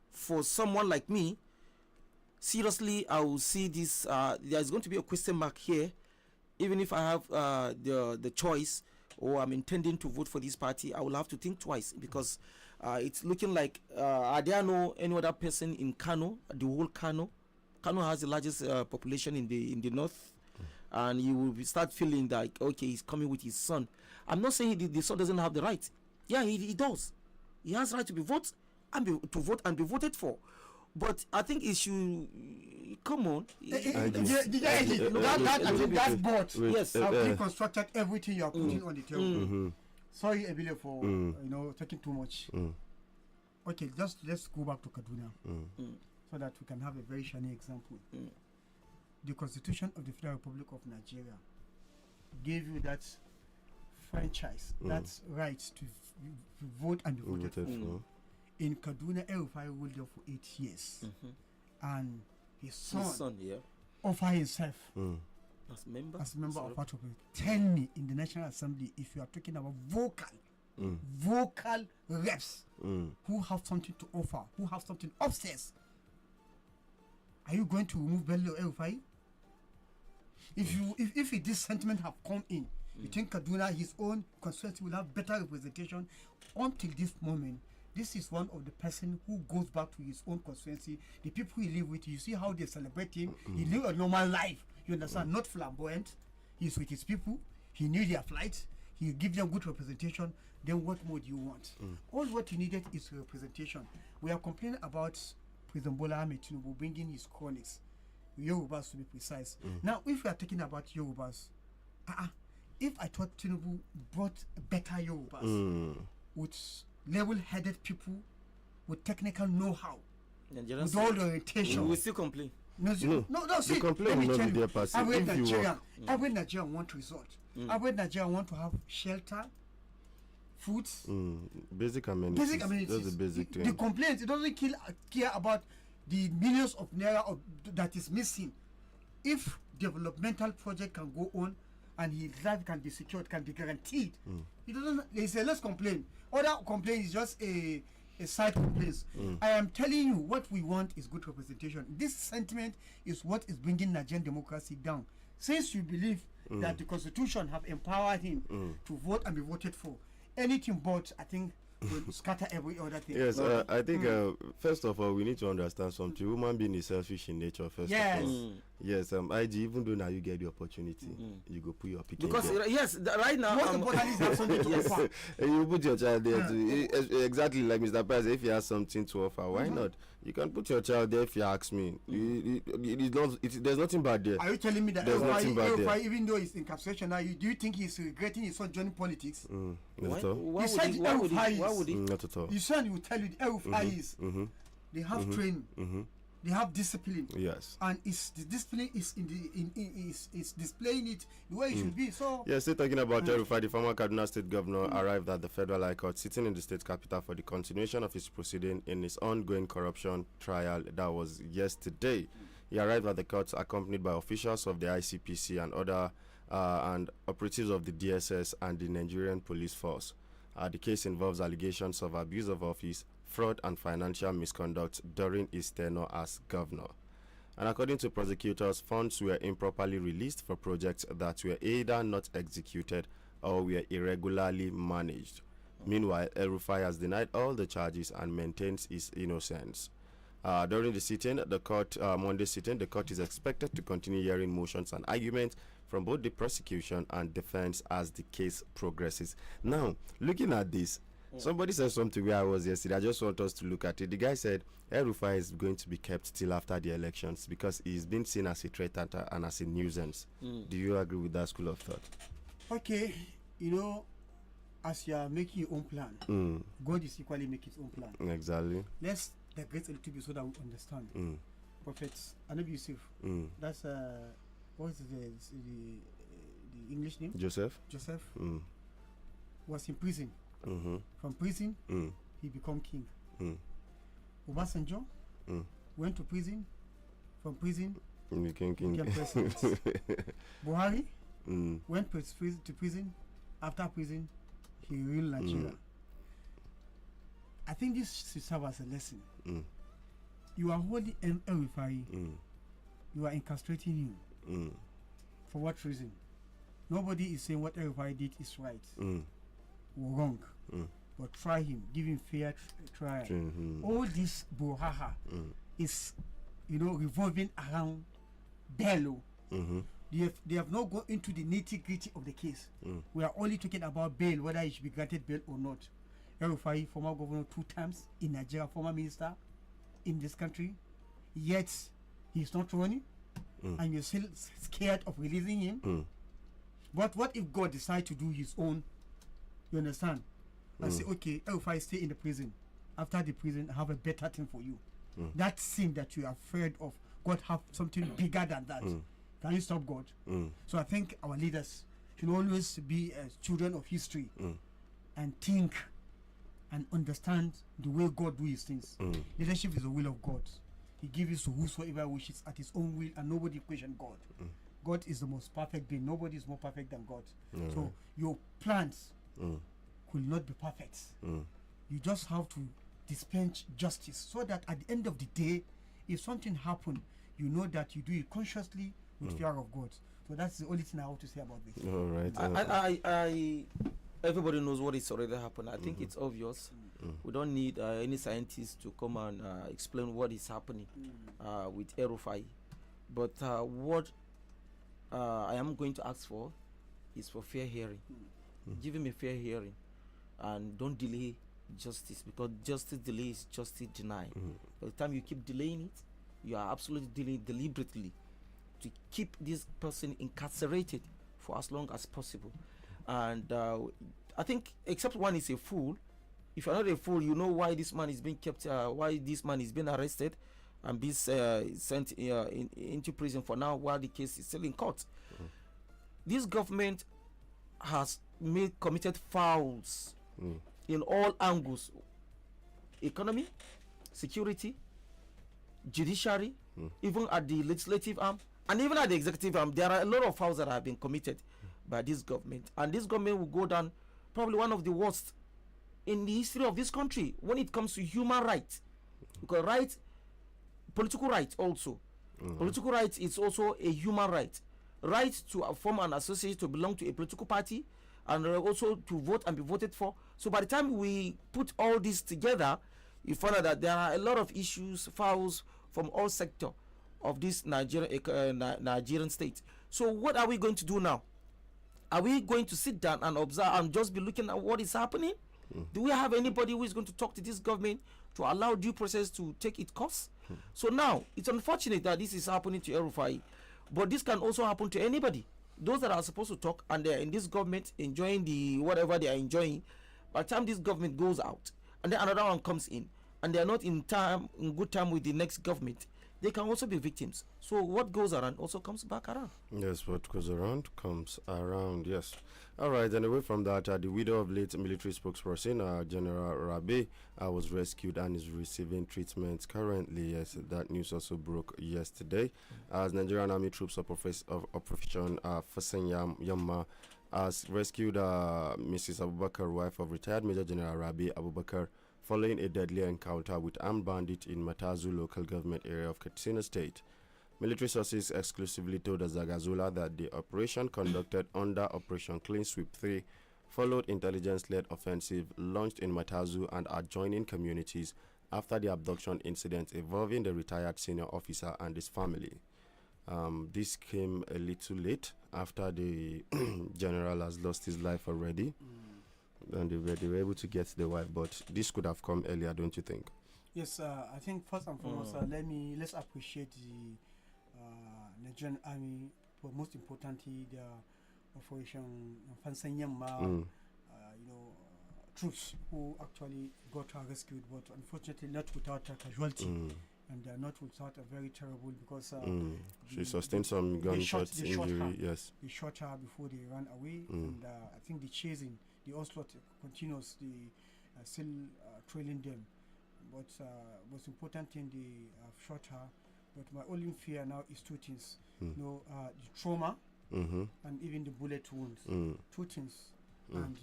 Speaker 2: For someone like me, seriously, I will see this. There's going to be a question mark here, even if I have the choice or I'm intending to vote for this party, I will have to think twice, because it's looking like are there no any other person in Kano, the whole Kano. Kano has the largest population in the north, and you will start feeling like, okay, he's coming with his son. I'm not saying the son doesn't have the right. Yeah, he does. He has right to be vote and be voted for. But I think it should come on.
Speaker 7: That board,
Speaker 2: yes,
Speaker 7: have reconstructed everything you are putting on the table. Sorry, Ebile, for taking too much. Okay, let's go back to Kaduna, so that we can have a very shiny example. The Constitution of the Federal Republic of Nigeria gave you that franchise, that right to vote and be voted for. In Kaduna, El-Rufai ruled there for 8 years, and his son offered himself as member of Parliament. Tell me, in the National Assembly, if you are talking about vocal reps who have something to offer, who have something upstairs, are you going to remove Bello El-Rufai? If this sentiment have come in, you think Kaduna, his own constituency, will have better representation? Until this moment, this is one of the person who goes back to his own constituency. The people he live with, you see how they celebrate him. He live a normal life. You understand? Not flamboyant. He's with his people. He knew their flight. He give them good representation. Then what more do you want? All what you needed is representation. We are complaining about President Bola Ahmed Tinubu bringing his chronics, Yorubas to be precise. Now, if we are talking about Yorubas, if I thought Tinubu brought better Yorubas with level-headed people with technical know-how, with all the orientation,
Speaker 2: we still complain.
Speaker 7: No, see, let me tell you, every Nigerian want result. Every Nigerian want to have shelter, food,
Speaker 6: basic amenities. That's the basic thing.
Speaker 7: The complaint, it doesn't care about the millions of naira that is missing. If developmental project can go on and his life can be secured, can be guaranteed, he doesn't. They say let's complain. Other complaint is just a side complaints. I am telling you, what we want is good representation. This sentiment is what is bringing Nigerian democracy down. Since you believe that the Constitution have empowered him to vote and be voted for, anything but, I think, will scatter every other thing.
Speaker 6: Yes, I think first of all, we need to understand something. Human being is selfish in nature. First of all, yes. IG, even though now you get the opportunity, you go put your picking
Speaker 2: because
Speaker 6: there.
Speaker 2: Right now,
Speaker 7: most important is have something to offer.
Speaker 6: You put your child there too. Exactly like Mr. Price. If he has something to offer, why not? You can put your child there. If you ask me, there's nothing bad there.
Speaker 7: Are you telling me that
Speaker 6: there's nothing bad there?
Speaker 7: Even though he's incarceration now, do you think he's regretting his son joining politics?
Speaker 6: Not at all.
Speaker 2: Why would he?
Speaker 6: Not at all.
Speaker 7: His son will tell you the El-Rufai is. They have training. They have discipline.
Speaker 6: Yes.
Speaker 7: And the discipline is is displaying it the way it should be. So
Speaker 6: yes, still talking about El-Rufai, the former Kaduna State Governor arrived at the Federal High Court, sitting in the state capital for the continuation of his proceeding in his ongoing corruption trial that was yesterday. He arrived at the court accompanied by officials of the ICPC and other and operatives of the DSS and the Nigerian Police Force. The case involves allegations of abuse of office, fraud and financial misconduct during his tenure as governor. And according to prosecutors, funds were improperly released for projects that were either not executed or were irregularly managed. Meanwhile, El-Rufai has denied all the charges and maintains his innocence. During the sitting, Monday sitting, the court is expected to continue hearing motions and arguments from both the prosecution and defense as the case progresses. Now, looking at this, somebody said something where I was yesterday. I just want us to look at it. The guy said El-Rufai is going to be kept till after the elections because he's been seen as a threat and as a nuisance. Do you agree with that school of thought?
Speaker 7: Okay, as you are making your own plan, God is equally making his own plan.
Speaker 6: Exactly.
Speaker 7: Let's digress a little bit so that we understand. Prophet Anabi Yusuf, that's what is the English name?
Speaker 6: Joseph
Speaker 7: was in prison. From prison, he became king. Obasanjo went to prison. From prison,
Speaker 6: he became
Speaker 7: president. Buhari went to prison. After prison, he ruled Nigeria. I think this should serve as a lesson. You are holding El-Rufai. You are incarcerating him. For what reason? Nobody is saying what everybody did is right or wrong. But try him, give him fair trial. All this brouhaha is, revolving around bail. They have not gone into the nitty-gritty of the case. We are only talking about bail, whether he should be granted bail or not. El-Rufai, former governor 2 times in Nigeria, former minister in this country, yet he's not running, and you're still scared of releasing him. But what if God decides to do his own? You understand? And say, okay, El-Rufai, stay in the prison. After the prison, I have a better thing for you. That sin that you are afraid of, God have something bigger than that. Can you stop God? So I think our leaders should always be children of history and think and understand the way God do his things. Leadership is the will of God. He gives it to whosoever wishes at his own will, and nobody question God. God is the most perfect being. Nobody is more perfect than God. So your plans will not be perfect. You just have to dispense justice, so that at the end of the day, if something happened, you know that you do it consciously with fear of God. So that's the only thing I have to say about this.
Speaker 6: All right.
Speaker 2: I everybody knows what is already happened. I think it's obvious. We don't need any scientists to come and explain what is happening with El-Rufai. But what I am going to ask for is for fair hearing. Give him a fair hearing, and don't delay justice, because justice delay is justice denied. By the time you keep delaying it, you are absolutely delaying deliberately to keep this person incarcerated for as long as possible. And I think, except one is a fool. If you're not a fool, you know why this man is being kept, why this man is being arrested and being sent into prison for now while the case is still in court. This government has committed fouls in all angles: economy, security, judiciary, even at the legislative arm, and even at the executive arm. There are a lot of fouls that have been committed by this government, and this government will go down probably one of the worst in the history of this country when it comes to human rights. Because political rights also, political rights is also a human right. Right to form an association, to belong to a political party, and also to vote and be voted for. So by the time we put all this together, you find out that there are a lot of issues, fouls from all sectors of this Nigerian state. So what are we going to do now? Are we going to sit down and observe and just be looking at what is happening? Do we have anybody who is going to talk to this government to allow due process to take its course? So now, it's unfortunate that this is happening to El-Rufai, but this can also happen to anybody. Those that are supposed to talk and they're in this government enjoying the whatever they are enjoying, by the time this government goes out and then another one comes in and they're not in good time with the next government, they can also be victims. So what goes around also comes back around.
Speaker 6: Yes, what goes around comes around, yes. All right, and away from that, the widow of late military spokesperson, General Rabe, was rescued and is receiving treatment currently. Yes, that news also broke yesterday. As Nigerian Army troops of Operation Fasen Yamma has rescued Mrs. Abubakar, wife of retired Major General Rabe Abubakar, following a deadly encounter with armed bandits in Matazu local government area of Katsina State. Military sources exclusively told Zagazula that the operation, conducted under Operation Clean Sweep 3, followed intelligence-led offensive launched in Matazu and adjoining communities after the abduction incident involving the retired senior officer and his family. This came a little late after the general has lost his life already. And they were able to get the wife, but this could have come earlier, don't you think?
Speaker 7: Yes, I think first and foremost, let's appreciate the Nigerian Army, but most importantly, the Operation Fansanyama, troops who actually got her rescued, but unfortunately not without a casualty. And they are not without a very terrible, because
Speaker 6: she sustained some gunshot injury. Yes,
Speaker 7: they shot her before they ran away, and I think the chasing, the onslaught continues. They still trailing them, but most important thing, they have shot her. But my only fear now is two things: the trauma and even the bullet wounds. Two things. And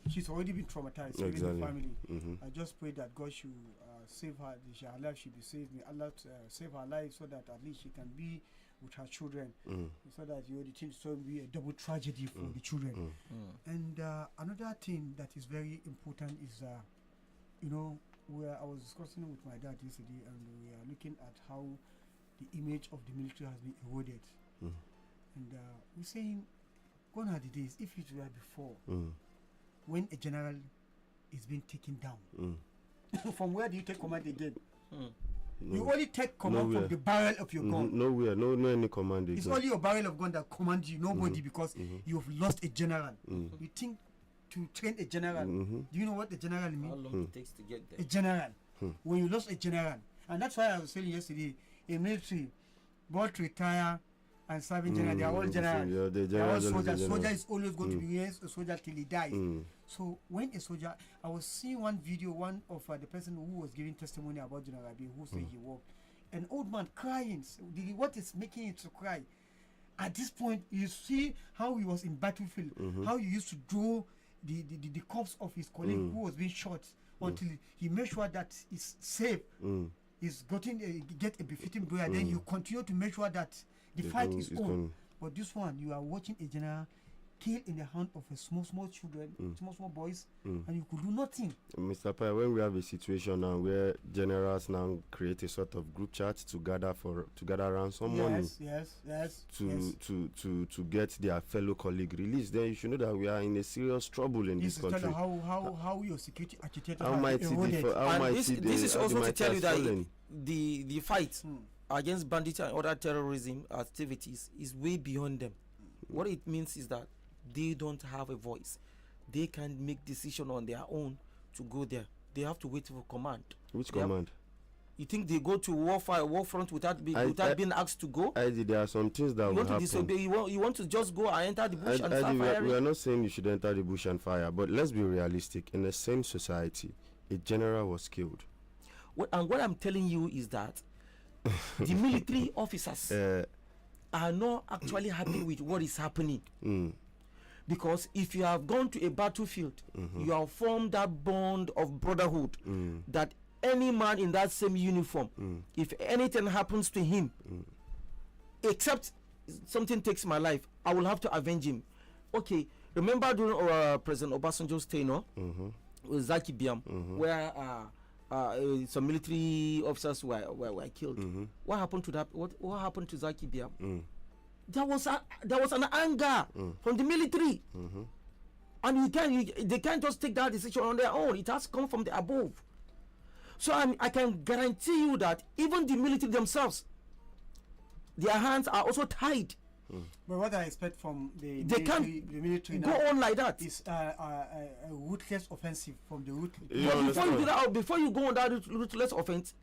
Speaker 7: she's already been traumatized. Exactly. In the family. I just pray that God should save her. Her life should be saved. May Allah save her life, so that at least she can be with her children, so that the thing so be a double tragedy for the children. And another thing that is very important is, where I was discussing with my dad yesterday, and we are looking at how the image of the military has been eroded. And we're saying, gone are the days, if it were before, when a general is being taken down, from where do you take command again? You only take command from the barrel of your gun.
Speaker 6: Nowhere, no any command again.
Speaker 7: It's only your barrel of gun that commands you, nobody, because you've lost a general. You think to train a general, do you know what a general means?
Speaker 2: How long it takes to get there?
Speaker 7: A general. When you lost a general, and that's why I was saying yesterday, in military, both retire and serving general, they are all generals.
Speaker 6: Yeah,
Speaker 7: they are all soldiers. Soldier is always going to be a soldier till he dies. So when a soldier, I was seeing one video, one of the person who was giving testimony about General Rabi, who said he walked, an old man crying. What is making him to cry? At this point, you see how he was in battlefield, how he used to draw the corpse of his colleague who was being shot until he made sure that he's safe. He's get a befitting burial. Then you continue to make sure that the fight is on. But this one, you are watching a general killed in the hand of a small children, small boys, and you could do nothing.
Speaker 6: Mr. Pai, when we have a situation now where generals now create a sort of group chat to gather around some money, to get their fellow colleague released, then you should know that we are in a serious trouble in this country.
Speaker 7: How your security architecture
Speaker 2: this is also to tell you that the fight against bandits and other terrorism activities is way beyond them. What it means is that they don't have a voice. They can't make decision on their own to go there. They have to wait for command.
Speaker 6: Which command?
Speaker 2: You think they go to war front without being asked to go?
Speaker 6: There are some things that will happen.
Speaker 2: Disobey. You want to just go and enter the bush and start firing?
Speaker 6: We are not saying you should enter the bush and fire, but let's be realistic. In a sane society, a general was killed.
Speaker 2: What I'm telling you is that the military officers are not actually happy with what is happening. Because if you have gone to a battlefield, you have formed that bond of brotherhood that any man in that same uniform, if anything happens to him, except something takes my life, I will have to avenge him. Okay, remember during President Obasanjo's tenure with Zaki Biam, where some military officers were killed. What happened to that? What happened to Zaki Biam? There was an anger from the military, and they can't just take that decision on their own. It has come from the above. So I can guarantee you that even the military themselves, their hands are also tied.
Speaker 7: But what I expect from the military
Speaker 2: go on like that
Speaker 7: is a ruthless offensive from the root.
Speaker 2: Before you go on that ruthless offense,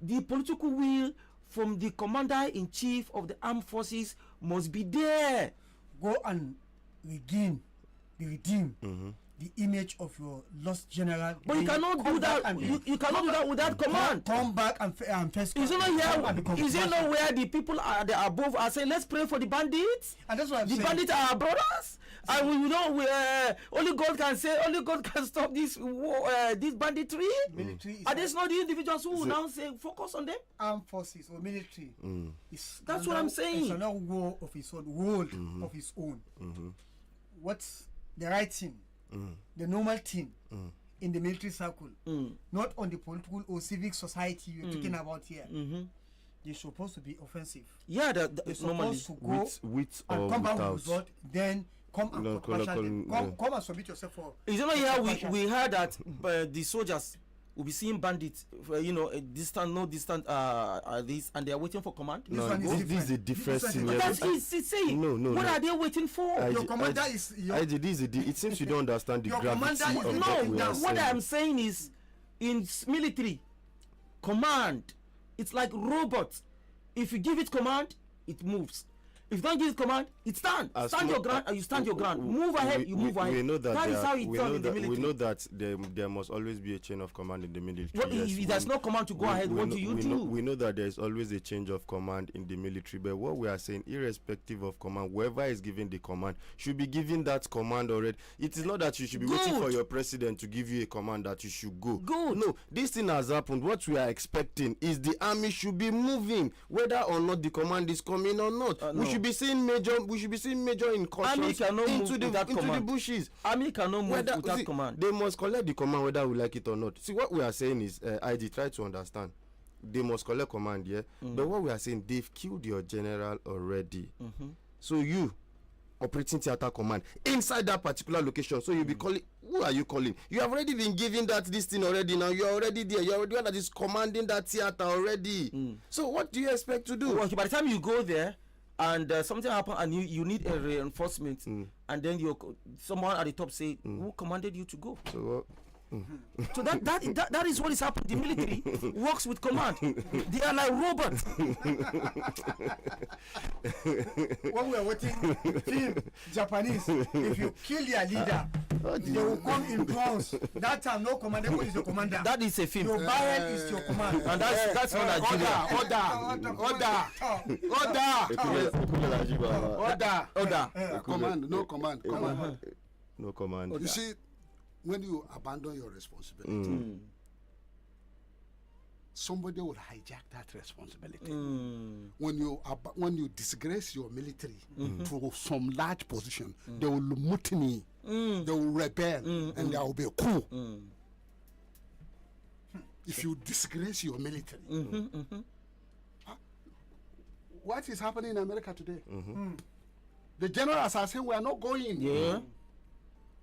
Speaker 2: the political will from the commander-in-chief of the armed forces must be there.
Speaker 7: Go and redeem the image of your lost general.
Speaker 2: But you cannot do that. You cannot do that without command.
Speaker 7: Come back and face.
Speaker 2: Is it not where the people are the above are saying, let's pray for the bandits?
Speaker 7: And that's what I'm saying.
Speaker 2: The bandits are our brothers, and only God can say, only God can stop this this banditry. And there's not the individuals who will now say focus on them.
Speaker 7: Armed forces or military.
Speaker 2: That's what I'm saying.
Speaker 7: It's another war of its own, world of its own. What's the right thing? The normal thing in the military circle, not on the political or civic society you're talking about here. They're supposed to be offensive.
Speaker 2: Yeah,
Speaker 7: they're supposed to go
Speaker 6: with
Speaker 7: and come back with result, then come and submit yourself for.
Speaker 2: Is it not here we heard that the soldiers will be seeing bandits, distant, this, and they are waiting for command.
Speaker 6: This is a different scenario.
Speaker 2: It's saying.
Speaker 6: No.
Speaker 2: What are they waiting for?
Speaker 7: Your commander is.
Speaker 6: It seems you don't understand the gravity of what we are saying.
Speaker 2: What I'm saying is, in military, command, it's like robots. If you give it command, it moves. If you don't give command, it stand your ground, and you stand your ground. Move ahead, you move ahead.
Speaker 6: We know that
Speaker 2: is how it's done in the military.
Speaker 6: We know that there must always be a chain of command in the military.
Speaker 2: Well, if there's no command to go ahead, what do you do?
Speaker 6: We know that there is always a change of command in the military, but what we are saying, irrespective of command, whoever is giving the command should be given that command already. It is not that you should be waiting for your president to give you a command that you should go. No, this thing has happened. What we are expecting is the army should be moving, whether or not the command is coming or not. We should be seeing major incursions into the bushes.
Speaker 2: Army cannot move without command.
Speaker 6: They must collect the command whether we like it or not. See, what we are saying is, ID, try to understand. They must collect command, yeah. But what we are saying, they've killed your general already. So you operating theater command inside that particular location, so you'll be calling. Who are you calling? You have already been given this thing already. Now you're already there. You're already one that is commanding that theater already. So what do you expect to do?
Speaker 2: Well, by the time you go there and something happen and you need a reinforcement, and then someone at the top say, who commanded you to go?
Speaker 6: So
Speaker 2: so that is what is happening. The military works with command. They are like robots.
Speaker 7: When we are watching Japanese, if you kill their leader, they will come in close. That time, no commander is your commander.
Speaker 2: That is a film.
Speaker 7: Your barrel is your command.
Speaker 2: And that's not Nigeria. Order.
Speaker 11: Command, no command.
Speaker 6: No command.
Speaker 11: You see, when you abandon your responsibility, somebody will hijack that responsibility. When you disgrace your military to some large position, they will mutiny, they will rebel, and there will be a coup. If you disgrace your military, what is happening in America today? The generals are saying we are not going.
Speaker 2: Yeah.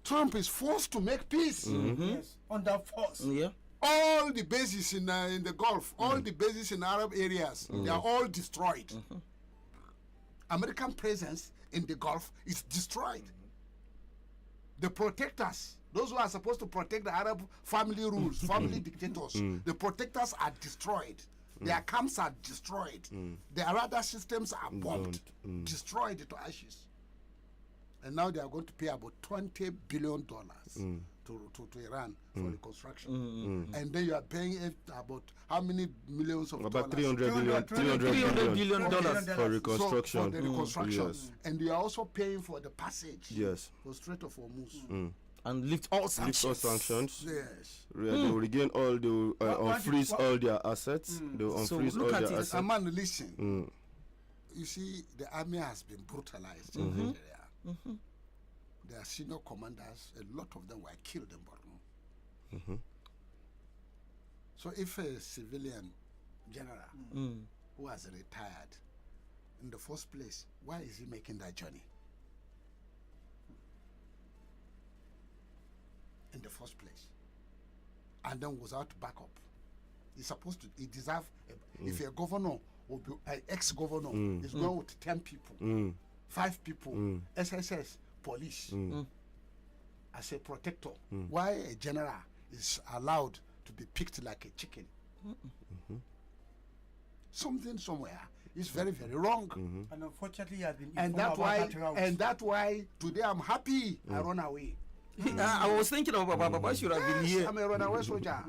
Speaker 11: Trump is forced to make peace.
Speaker 7: Yes, under force.
Speaker 2: Yeah.
Speaker 11: All the bases in the Gulf, all the bases in Arab areas, they are all destroyed. American presence in the Gulf is destroyed. The protectors, those who are supposed to protect the Arab family rules, family dictators, the protectors are destroyed. Their camps are destroyed. Their radar systems are bombed, destroyed to ashes. And now they are going to pay about $20 billion to Iran for reconstruction. And then you are paying about how many millions of
Speaker 6: about
Speaker 11: dollars?
Speaker 6: $300 billion for reconstruction.
Speaker 11: So for the reconstruction.
Speaker 6: Yes.
Speaker 11: And you are also paying for the passage.
Speaker 6: Yes.
Speaker 11: For Strait of Hormuz.
Speaker 2: And lift all sanctions.
Speaker 11: Yes.
Speaker 6: They will regain all, they will unfreeze all their assets. They will unfreeze all their assets.
Speaker 11: Aman, listen. You see, the army has been brutalized in Nigeria. Their senior commanders, a lot of them were killed in Borno. So if a civilian general who has retired, in the first place, why is he making that journey? In the first place. And then without backup. He's supposed to, he deserves, if a governor, or an ex-governor, is going with 10 people, 5 people, SSS, police, as a protector. Why a general is allowed to be picked like a chicken? Something somewhere is very, very wrong.
Speaker 7: And unfortunately, he has been
Speaker 11: And that's why today I'm happy I run away.
Speaker 2: I was thinking of Baba should have been here.
Speaker 11: I'm a runaway soldier.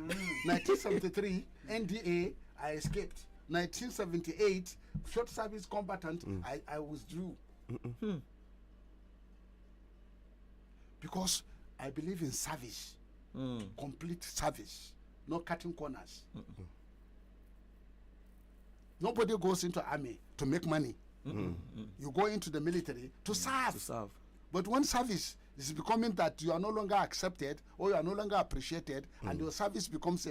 Speaker 11: 1973, NDA, I escaped. 1978, short service combatant, I withdrew. Because I believe in service, complete service, no cutting corners. Nobody goes into army to make money. You go into the military to serve. But when service is becoming that you are no longer accepted or you are no longer appreciated, and your service becomes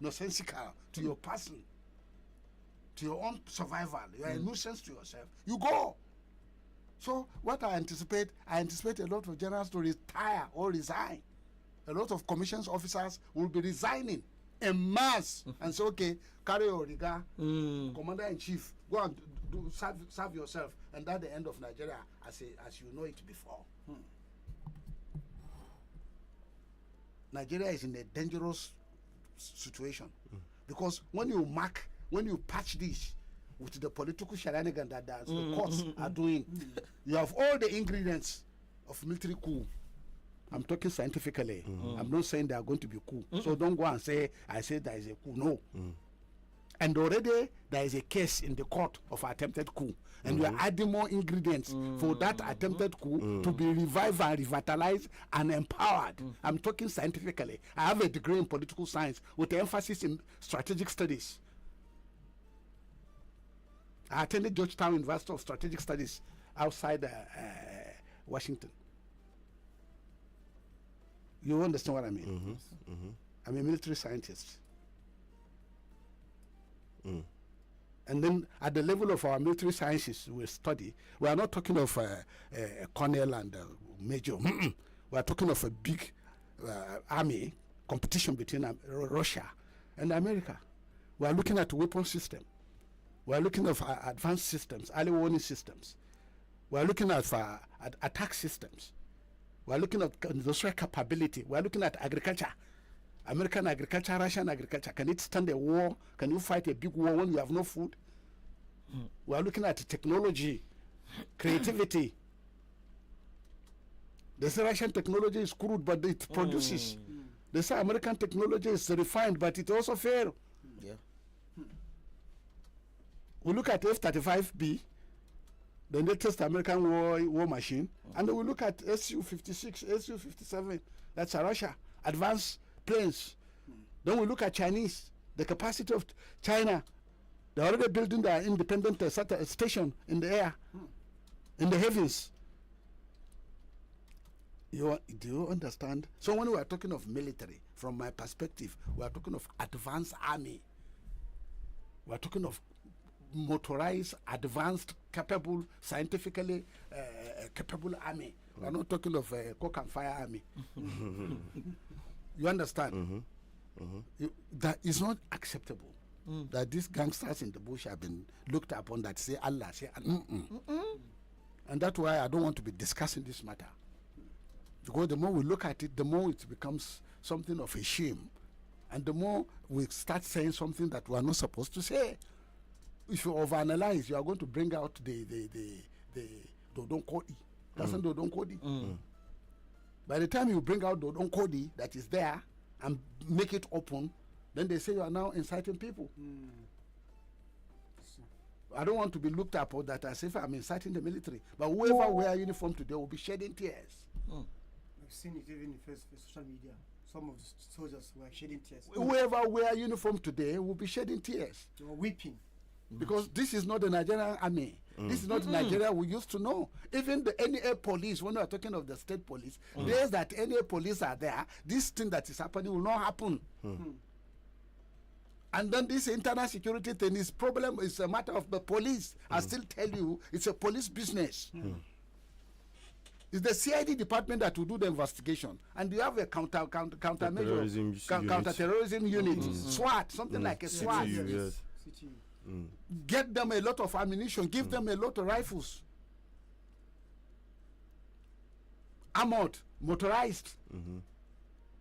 Speaker 11: nonsensical to your person, to your own survival, you are a nuisance to yourself, you go. So what I anticipate a lot of generals to retire or resign. A lot of commissions officers will be resigning en masse and say, okay, carry your regard, commander-in-chief, go and serve yourself, and that's the end of Nigeria as you know it before. Nigeria is in a dangerous situation because when you patch this, with the political shenanigans that the courts are doing. You have all the ingredients of military coup. I'm talking scientifically. I'm not saying they are going to be coup. So don't go and say, I said there is a coup. No. And already there is a case in the court of attempted coup. And we are adding more ingredients for that attempted coup to be revived and revitalized and empowered. I'm talking scientifically. I have a degree in political science with emphasis in strategic studies. I attended Georgetown University of Strategic Studies outside Washington. You understand what I mean? I'm a military scientist. And then at the level of our military sciences we study, we are not talking of a colonel and a major. We are talking of a big army competition between Russia and America. We are looking at weapon system. We are looking at advanced systems, early warning systems. We are looking at attack systems. We are looking at industrial capability. We are looking at agriculture. American agriculture, Russian agriculture. Can it stand a war? Can you fight a big war when you have no food? We are looking at technology, creativity. They say Russian technology is crude, but it produces. They say American technology is refined, but it also fails.
Speaker 2: Yeah.
Speaker 11: We look at F-35B, the latest American war machine, and we look at Su-56, Su-57. That's Russia. Advanced planes. Then we look at Chinese, the capacity of China. They're already building their independent station in the air, in the heavens. Do you understand? So when we are talking of military, from my perspective, we are talking of advanced army. We are talking of motorized, advanced, capable, scientifically capable army. We are not talking of coke and fire army. You understand? That is not acceptable. That these gangsters in the bush have been looked upon that say Allah, say and that's why I don't want to be discussing this matter. Because the more we look at it, the more it becomes something of a shame. And the more we start saying something that we are not supposed to say. If you overanalyze, you are going to bring out the Dodon Kodi. That's not Dodon Kodi. By the time you bring out Dodon Kodi that is there and make it open, then they say you are now inciting people. I don't want to be looked upon that as if I'm inciting the military. But whoever wear uniform today will be shedding tears.
Speaker 7: I've seen it even in social media. Some of the soldiers were shedding tears.
Speaker 11: Whoever wear uniform today will be shedding tears.
Speaker 7: They were weeping.
Speaker 11: Because this is not the Nigerian army. This is not Nigeria we used to know. Even the NA police, when we are talking of the state police, days that NA police are there, this thing that is happening will not happen. And then this internal security thing is problem is a matter of the police. I still tell you, it's a police business. It's the CID department that will do the investigation, and you have a counterterrorism unit, SWAT, something like a SWAT. Get them a lot of ammunition, give them a lot of rifles, armored, motorized,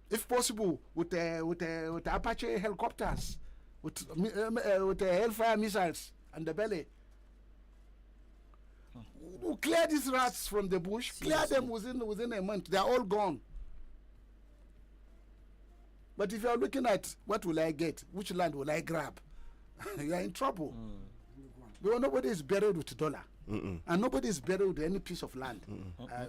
Speaker 11: if possible, with Apache helicopters, with Hellfire missiles and the belly. We'll clear these rats from the bush, clear them within a month. They are all gone. But if you are looking at what will I get, which land will I grab, you are in trouble. Because nobody is buried with $1, and nobody is buried with any piece of land.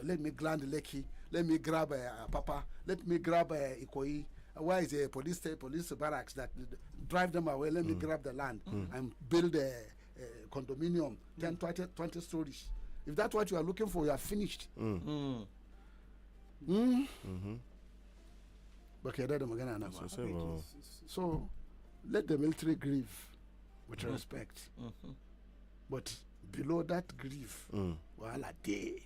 Speaker 11: Let me grab Lekki, let me grab Papa, let me grab Ikoyi. Where is a police barracks that drive them away? Let me grab the land and build a condominium, 10, 20 stories. If that's what you are looking for, you are finished. So let the military grieve with respect. But below that grief, well, the day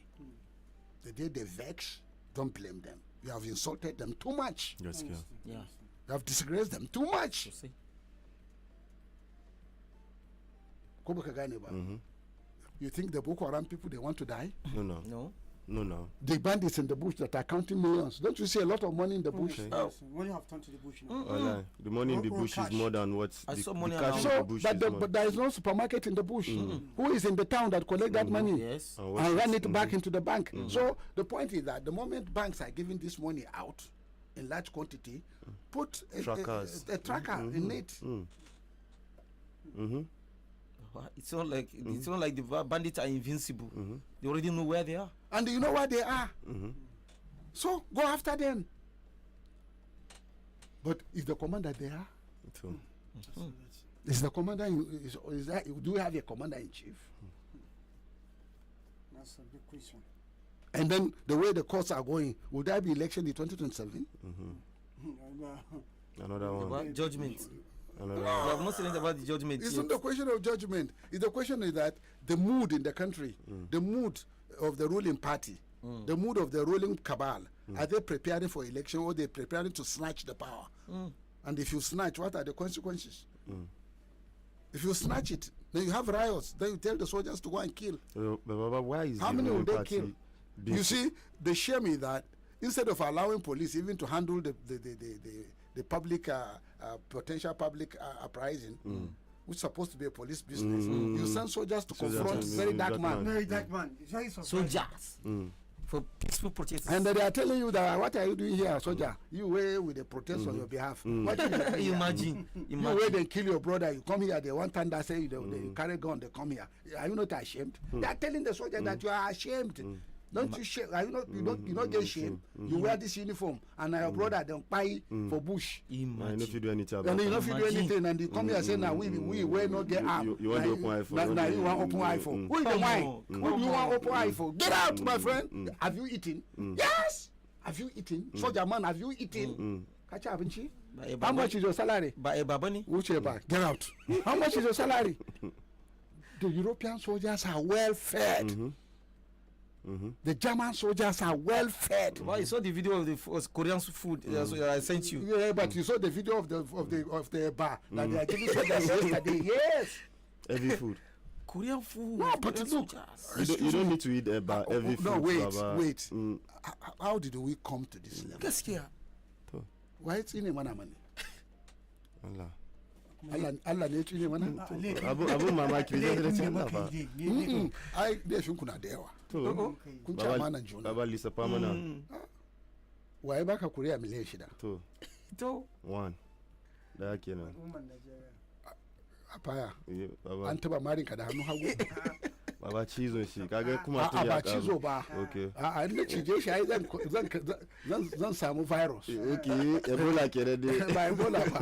Speaker 11: they vex, don't blame them. You have insulted them too much.
Speaker 2: Yes, yeah.
Speaker 11: You have disgraced them too much. You think the Boko Haram people, they want to die?
Speaker 6: No. No.
Speaker 11: The bandits in the bush that are counting millions. Don't you see a lot of money in the bush?
Speaker 7: Yes, money have turned to the bush now.
Speaker 6: The money in the bush is more than what's
Speaker 2: I
Speaker 6: the
Speaker 2: saw money
Speaker 6: cash
Speaker 2: around.
Speaker 6: in the bush.
Speaker 11: But there is no supermarket in the bush. Who is in the town that collect that money
Speaker 2: Yes.
Speaker 11: and run it back into the bank? So the point is that the moment banks are giving this money out in large quantity, put a tracker in it.
Speaker 2: It's not like the bandits are invincible. They already know where they are.
Speaker 11: And you know where they are. So go after them. But is the commander there? Is the commander is that, do you have a commander in chief?
Speaker 7: That's a big question.
Speaker 11: And then the way the courts are going, will there be election in 2027?
Speaker 6: Another one.
Speaker 2: About judgment.
Speaker 6: Another
Speaker 2: We
Speaker 6: one.
Speaker 2: have not said about the judgment.
Speaker 11: It's
Speaker 2: yet.
Speaker 11: not the question of judgment. It's the question is that the mood in the country, the mood of the ruling party, the mood of the ruling cabal, are they preparing for election or they preparing to snatch the power? And if you snatch, what are the consequences? If you snatch it, then you have riots. Then you tell the soldiers to go and kill.
Speaker 6: But why is
Speaker 11: How
Speaker 6: the
Speaker 11: many will
Speaker 6: ruling
Speaker 11: they
Speaker 6: party
Speaker 11: kill?
Speaker 6: being
Speaker 11: You see, the shame is that instead of allowing police even to handle the public potential public uprising, which is supposed to be a police business, you send soldiers to confront very dark man.
Speaker 7: Very dark man. It's very surprising.
Speaker 2: Soldiers for peaceful protesters.
Speaker 11: And they are telling you that what are you doing here, soldier? You wait with the protest on your behalf. What do you do here?
Speaker 2: Imagine.
Speaker 11: You wait and kill your brother. You come here. They one time that say they carry gun. They come here. Are you not ashamed? They are telling the soldier that you are ashamed. Don't you shame? Are you not? You don't get shame. You wear this uniform, and your brother don't buy for bush.
Speaker 6: Imagine. If you do anything about
Speaker 11: And you
Speaker 6: it.
Speaker 11: know if you do anything, and they come here saying now we not get armed.
Speaker 6: You want to open iPhone.
Speaker 11: Now you want open iPhone. Who is the wine? Who do you want open iPhone? Get out, my friend. Have you eaten? Yes. Have you eaten? Soldier man, have you eaten? Catch up, how much is your salary? Whichever. Get out. How much is your salary? The European soldiers are well fed. The German soldiers are well fed.
Speaker 2: Well, you saw the video of the Korean food I sent you.
Speaker 11: Yeah, but you saw the video of the bar that they are giving soldiers yesterday. Yes.
Speaker 6: Heavy food.
Speaker 2: Korean food.
Speaker 11: No, but
Speaker 2: Korean
Speaker 11: look,
Speaker 2: soldiers.
Speaker 6: You don't need to eat heavy food.
Speaker 11: No, wait.
Speaker 6: Baba.
Speaker 11: How did we come to this level?
Speaker 2: Gaskiya.
Speaker 11: Why it's in a money?
Speaker 6: Allah.
Speaker 11: Allah ne ci ne mana.
Speaker 6: Abu mamaki zai da cin lafa.
Speaker 11: Ai da shi kuna da yawa. Kun ci amanan juna.
Speaker 6: Baba lissafa mana.
Speaker 11: Waye baka kuriya miliyan 6?
Speaker 2: To.
Speaker 6: One. Da kenan.
Speaker 11: A baya.
Speaker 6: Baba.
Speaker 11: An taba marin ka da hannu hagu.
Speaker 6: Baba cizon shi kaga kuma
Speaker 11: a ba cizo ba.
Speaker 6: Okay.
Speaker 11: A inda cije shi ai zan samu virus.
Speaker 6: Okay, Ebola kenan dai.
Speaker 11: Ba Ebola ba.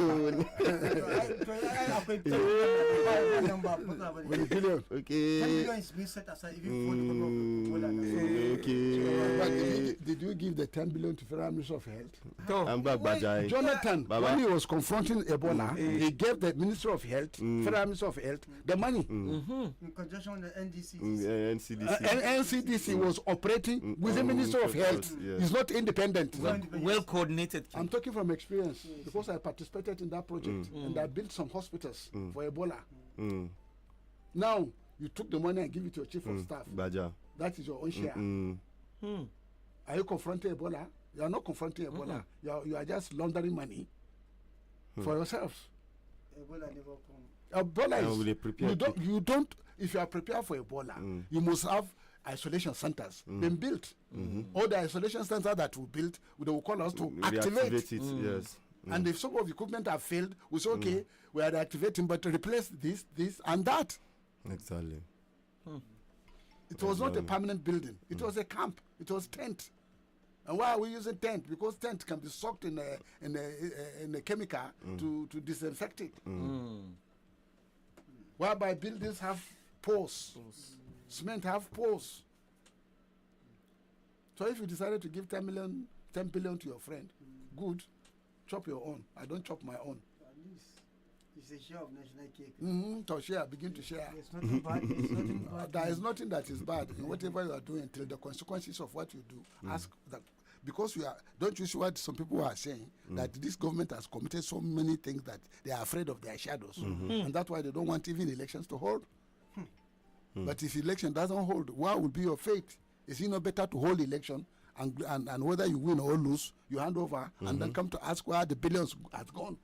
Speaker 11: Billion.
Speaker 6: Okay.
Speaker 7: 10 billion is being set aside even for the
Speaker 6: Okay.
Speaker 11: But did you give the 10 billion to Federal Ministry of Health?
Speaker 6: I'm back, Bajai.
Speaker 11: Jonathan, when he was confronting Ebola, he gave the Ministry of Health, Federal Ministry of Health, the money.
Speaker 7: in conjunction with the NCDC.
Speaker 11: NCDC was operating with the Ministry of Health. It's not independent.
Speaker 2: Well coordinated.
Speaker 11: I'm talking from experience because I participated in that project and I built some hospitals for Ebola. Now, you took the money and give it to your chief of staff.
Speaker 6: Baja.
Speaker 11: That is your own share. Are you confronting Ebola? You are not confronting Ebola. You are just laundering money for yourselves.
Speaker 7: Ebola never come.
Speaker 11: Ebola is, you don't, if you are prepared for Ebola, you must have isolation centers been built. All the isolation centers that we built, they will call us to activate
Speaker 6: it. Yes.
Speaker 11: And if some of the equipment have failed, we say, okay, we are activating, but to replace this, and that.
Speaker 6: Exactly.
Speaker 11: It was not a permanent building. It was a camp. It was tent. And why are we using tent? Because tent can be soaked in a chemical to disinfect it. Whereby buildings have pores. Cement have pores. So if you decided to give 10 billion to your friend, good. Chop your own. I don't chop my own.
Speaker 7: At least it's a share of national cake.
Speaker 11: To share, begin to share.
Speaker 7: It's nothing bad. It's nothing bad.
Speaker 11: There is nothing that is bad in whatever you are doing till the consequences of what you do. Ask that, because we are. Don't you see what some people are saying, that this government has committed so many things that they are afraid of their shadows, and that's why they don't want even elections to hold. But if election doesn't hold, what will be your fate? Is it not better to hold election and whether you win or lose, you hand over and then come to ask where the billions has gone?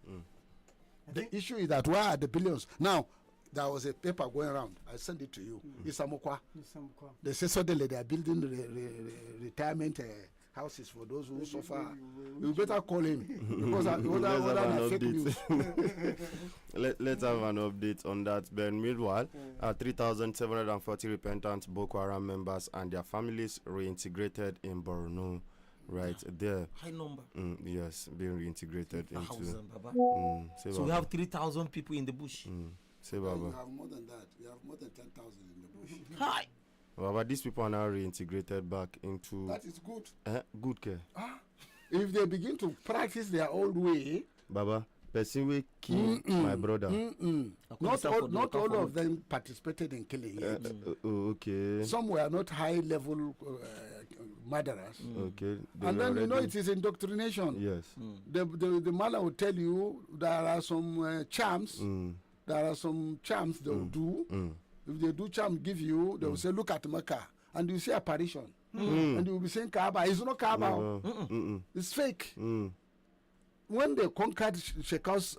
Speaker 11: The issue is that where are the billions? Now, there was a paper going around. I sent it to you. Isamokwa. They say suddenly they are building retirement houses for those who suffer. You better call him because fake news.
Speaker 6: Let's have an update on that. But meanwhile, 3,740 repentant Boko Haram members and their families reintegrated in Borno. Right there.
Speaker 2: High number.
Speaker 6: Yes, being reintegrated into.
Speaker 2: So we have 3,000 people in the bush.
Speaker 6: Say, Baba.
Speaker 11: We have more than that. We have more than 10,000 in the bush.
Speaker 2: Hi.
Speaker 6: Baba, these people are now reintegrated back into.
Speaker 11: That is good.
Speaker 6: Good care.
Speaker 11: If they begin to practice their old way,
Speaker 6: Baba, person will kill my brother.
Speaker 11: Not all of them participated in killing yet.
Speaker 6: Okay.
Speaker 11: Some were not high level murderers.
Speaker 6: Okay.
Speaker 11: And then it is indoctrination.
Speaker 6: Yes.
Speaker 11: The mala will tell you there are some charms. There are some charms they will do. If they do charm give you, they will say, look at Mecca. And you see apparition. And you will be saying Kaaba. It's not Kaaba. It's fake. When they conquered Shekau's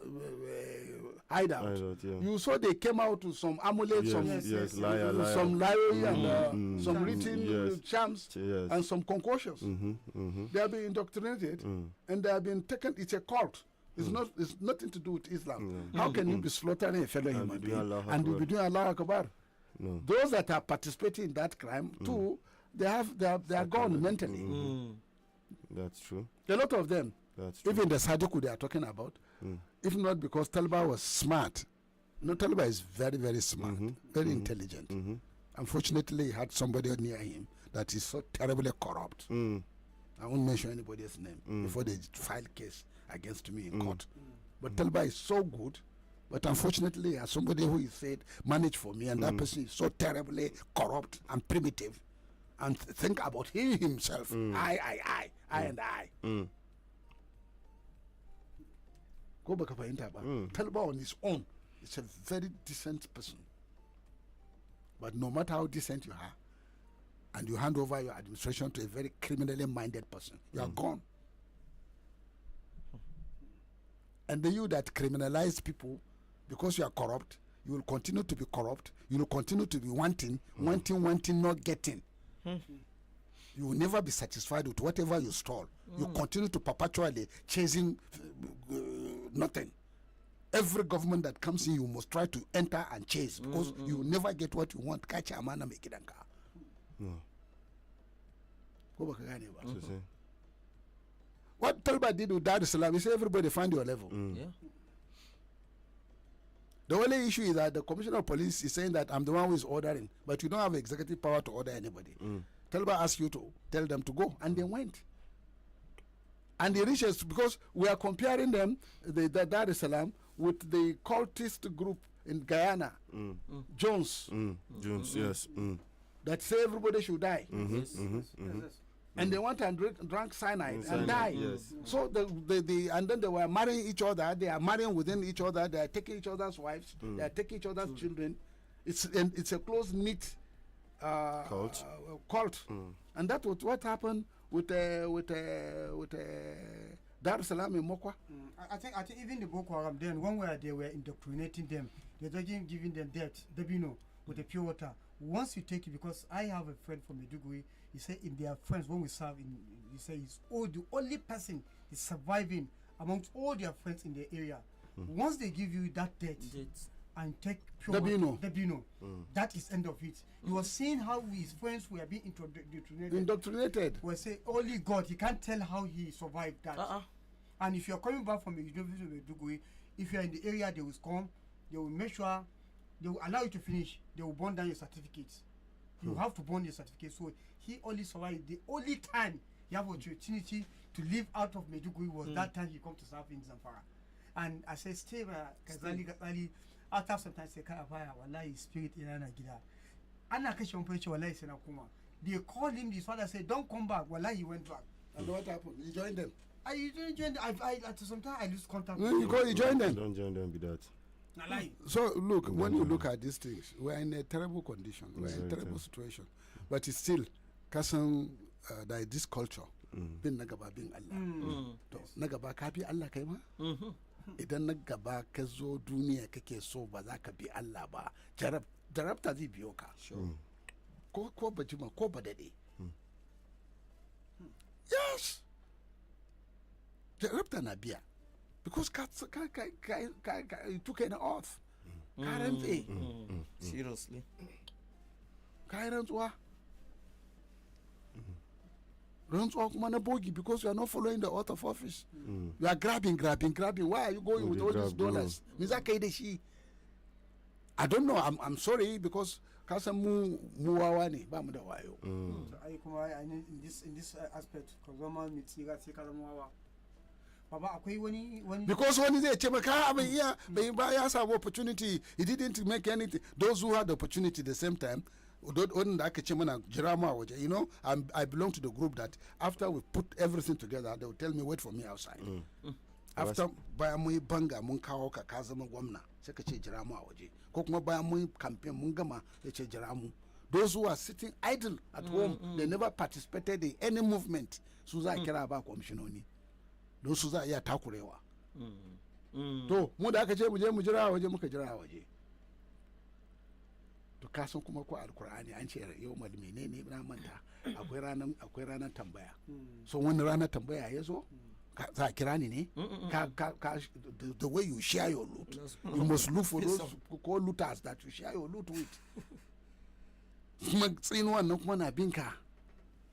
Speaker 11: hideout, you saw they came out with some amulets, some lyre and some written charms and some concoctions. They have been indoctrinated and they have been taken. It's a cult. It's nothing to do with Islam. How can you be slaughtering a fellow human being and you be doing Allah Akbar?
Speaker 6: No.
Speaker 11: Those that are participating in that crime too, they are gone mentally.
Speaker 6: That's true.
Speaker 11: A lot of them.
Speaker 6: That's true.
Speaker 11: Even the Sadiku they are talking about, if not because Talba was smart. Talba is very, very smart, very intelligent. Unfortunately, he had somebody near him that is so terribly corrupt. I won't mention anybody's name before they file case against me in court. But Talba is so good, but unfortunately, he has somebody who is said, manage for me, and that person is so terribly corrupt and primitive. And think about him himself. I and I. Go back up Talba on his own is a very decent person. But no matter how decent you are, and you hand over your administration to a very criminally minded person, you are gone. And then you that criminalize people because you are corrupt, you will continue to be corrupt, you will continue to be wanting, not getting. You will never be satisfied with whatever you stole. You continue to perpetually chasing nothing. Every government that comes in, you must try to enter and chase because you will never get what you want. Catch a man and make it anchor. Go back again. What Talba did with Dar es Salaam, he said everybody find your level. The only issue is that the commissioner of police is saying that I'm the one who is ordering, but you don't have executive power to order anybody. Talba asked you to tell them to go, and they went. And the riches, because we are comparing them, the Dar es Salaam, with the cultist group in Guyana, Jones.
Speaker 6: Jones, yes.
Speaker 11: That say everybody should die. And they went and drank cyanide and died. So and then they were marrying each other. They are marrying within each other. They are taking each other's wives. They are taking each other's children. It's a close knit cult. And that was what happened with Dar es Salaam in Mokwa.
Speaker 7: I think even the Boko Haram then, one where they were indoctrinating them, they're giving them debt, with the pure water. Once you take it, because I have a friend from Maiduguri, he said in their friends when we serve, he said he's the only person is surviving amongst all their friends in the area. Once they give you that debt and take pure Debino, that is end of it. He was seeing how his friends were being
Speaker 11: indoctrinated.
Speaker 7: We say only God, he can't tell how he survived that. And if you're coming back from Maiduguri, if you're in the area, they will come, they will make sure they will allow you to finish. They will burn down your certificates. You have to burn your certificate. So he only survived. The only time he have opportunity to live out of Maiduguri was that time he come to serve in Zamfara. And I said, stay Kazali. After sometimes they can't fire. Wallahi spirit in Anagida. Anna Kashon Preach Wallahi Senakuma. They called him. His father said, "Don't come back." Wallahi he went back.
Speaker 11: And what happened? You joined them.
Speaker 7: I didn't join them. Sometimes I lose contact.
Speaker 11: You join them.
Speaker 6: Don't join them with that.
Speaker 11: So look, when you look at these things, we're in a terrible condition. We're in a terrible situation. But it's still, kasan da this culture bin na gaba bin Allah to na gaba ka bi Allah kai ma idan na gaba ka zo duniya kake so ba za ka bi Allah ba jarabta zai biyo ka ko ba jima ko ba dade yes jarabta na biya because ka took an oath ka rantse
Speaker 2: seriously
Speaker 11: ka yi rantsuwa kuma na bogi because you are not following the oath of office you are grabbing why are you going with all these dollars me za ka yi da shi I don't know I'm sorry because ka san mu wawa ne ba mu da wayo
Speaker 7: ai kuma in this aspect ko zama mai tsira sai ka zama wawa baba akwai wani
Speaker 11: because wani zai ce maka bai iya bai ba ya samu opportunity he didn't make anything those who had the opportunity the same time da aka ce mana jira mu a waje you know I belong to the group that after we put everything together they will tell me wait for me outside after bayan mun yi banga mun kawo ka zama gwamna sai ka ce jira mu a waje ko kuma bayan mun yi campaign mun gama ya ce jira mu those who are sitting idle at home they never participated in any movement su za a kira ba kwamishinoni don su za a iya takurewa to mu da aka ce mu je mu jira a waje muka jira a waje to kasan kuma ko alkur'ani an ce yau mal menene na manta akwai ranar tambaya so wani ranar tambaya ya zo za a kira ni ne the way you share your loot you must look for those call looters that you share your loot with kuma tsinuwan nan kuma na binka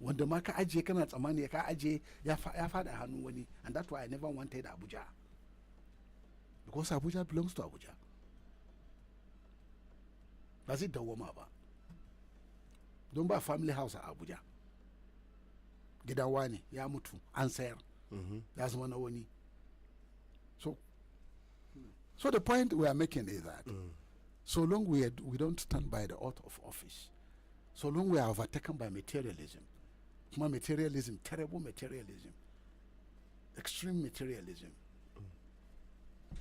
Speaker 11: wanda ma ka ajiye kana tsammani ka ajiye ya fada hannu wani and that's why I never wanted Abuja because Abuja belongs to Abuja ba zai dawoma ba don ba family house a Abuja gidan wani ya mutu an sayar ya zama na wani so the point we are making is that so long we don't stand by the oath of office so long we are overtaken by materialism kuma materialism terrible materialism extreme materialism.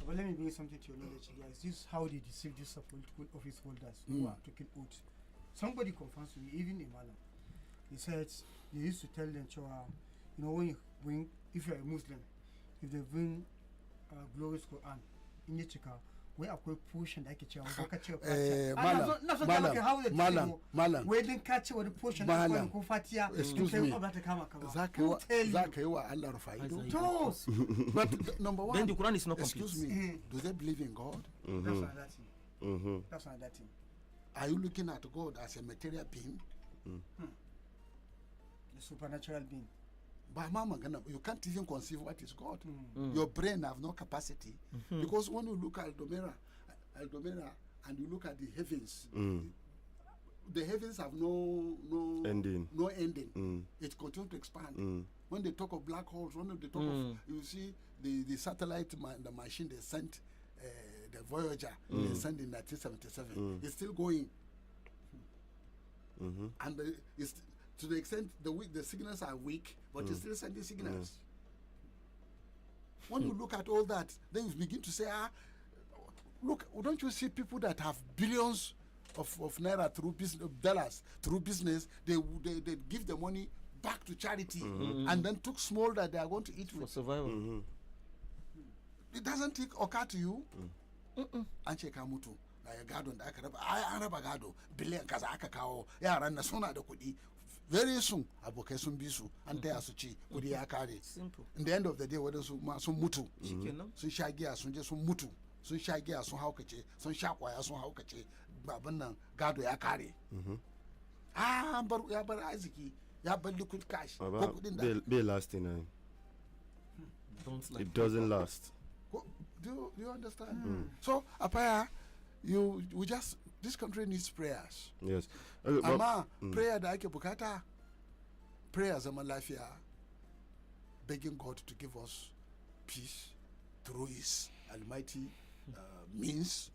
Speaker 7: But let me bring something to your knowledge, guys. This is how they deceive these political office holders who are taking oath. Somebody confirms to me, even in Malam, he said they used to tell them, you know, when you bring, if you're a Muslim, if they bring glorious Quran in your chika, we are going to push and I can Malam, we didn't catch what the push and
Speaker 11: excuse me, Zaka wa Allah Rufai. But number one,
Speaker 2: then the Quran is not complete.
Speaker 11: Excuse me, do they believe in God?
Speaker 7: That's another thing. That's another thing.
Speaker 11: Are you looking at God as a material being?
Speaker 7: The supernatural being.
Speaker 11: But mama, you can't even conceive what is God. Your brain have no capacity. Because when you look at Aldomera, and you look at the heavens, the heavens have no ending. No ending. It continues to expand. When they talk of black holes, when they talk of, you see the satellite, the machine they sent, the Voyager, they sent in 1977. It's still going. And it's to the extent the signals are weak, but it's still sending signals. When you look at all that, then you begin to say, look, don't you see people that have billions of naira through business, dollars through business? They give the money back to charity, and then took small that they are going to eat
Speaker 2: for
Speaker 11: with
Speaker 2: survival.
Speaker 11: It doesn't occur to you. An ce ka mutu ga gadon da aka raba an raba gado biliyan kaza aka kawo yaran na suna da kuɗi very soon abokai sun bi su an taya su ci kuɗi ya kare. In the end of the day wadansu ma sun mutu sun sha giya sun je sun mutu sun sha giya sun haukace sun sha kwaya sun haukace baban nan gado ya kare. Ya bar arziki ya bar liquid cash ko kuɗin da
Speaker 6: bai lasting. It doesn't last.
Speaker 11: Do you understand? So Apaya, we just, this country needs prayers.
Speaker 6: Yes.
Speaker 11: Amma prayer da ake bukata, prayer zaman lafiya, begging God to give us peace through His almighty means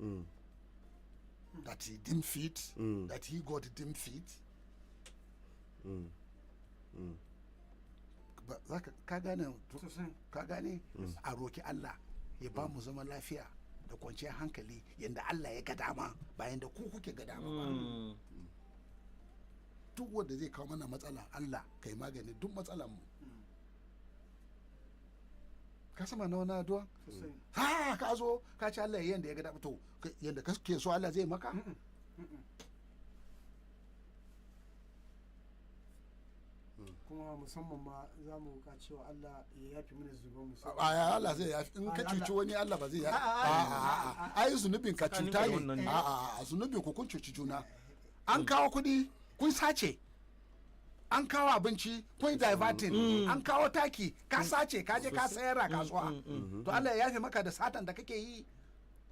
Speaker 11: that He deemed fit, that He God deemed fit. Ka gane a roki Allah ya ba mu zaman lafiya da kwanciyar hankali yadda Allah ya ga dama bayan da ku kuke ga dama ba. duk wanda zai kawo mana matsala Allah kai magani duk matsalan mu ka sama na wani addu'a ha ka zo ka ci Allah yanda ya ga da to yanda kake so Allah zai maka
Speaker 7: kuma musamman ma za mu ka cewa Allah ya yafi mana zunuban mu
Speaker 11: Allah zai yafi in ka cuci wani Allah ba zai yafi ai zunubin ka cuta ne zunubin ku kun cuci juna an kawo kuɗi kun sace an kawo abinci kun diverting an kawo taki ka sace ka je ka sayar a kasuwa to Allah ya yafi maka da satan da kake yi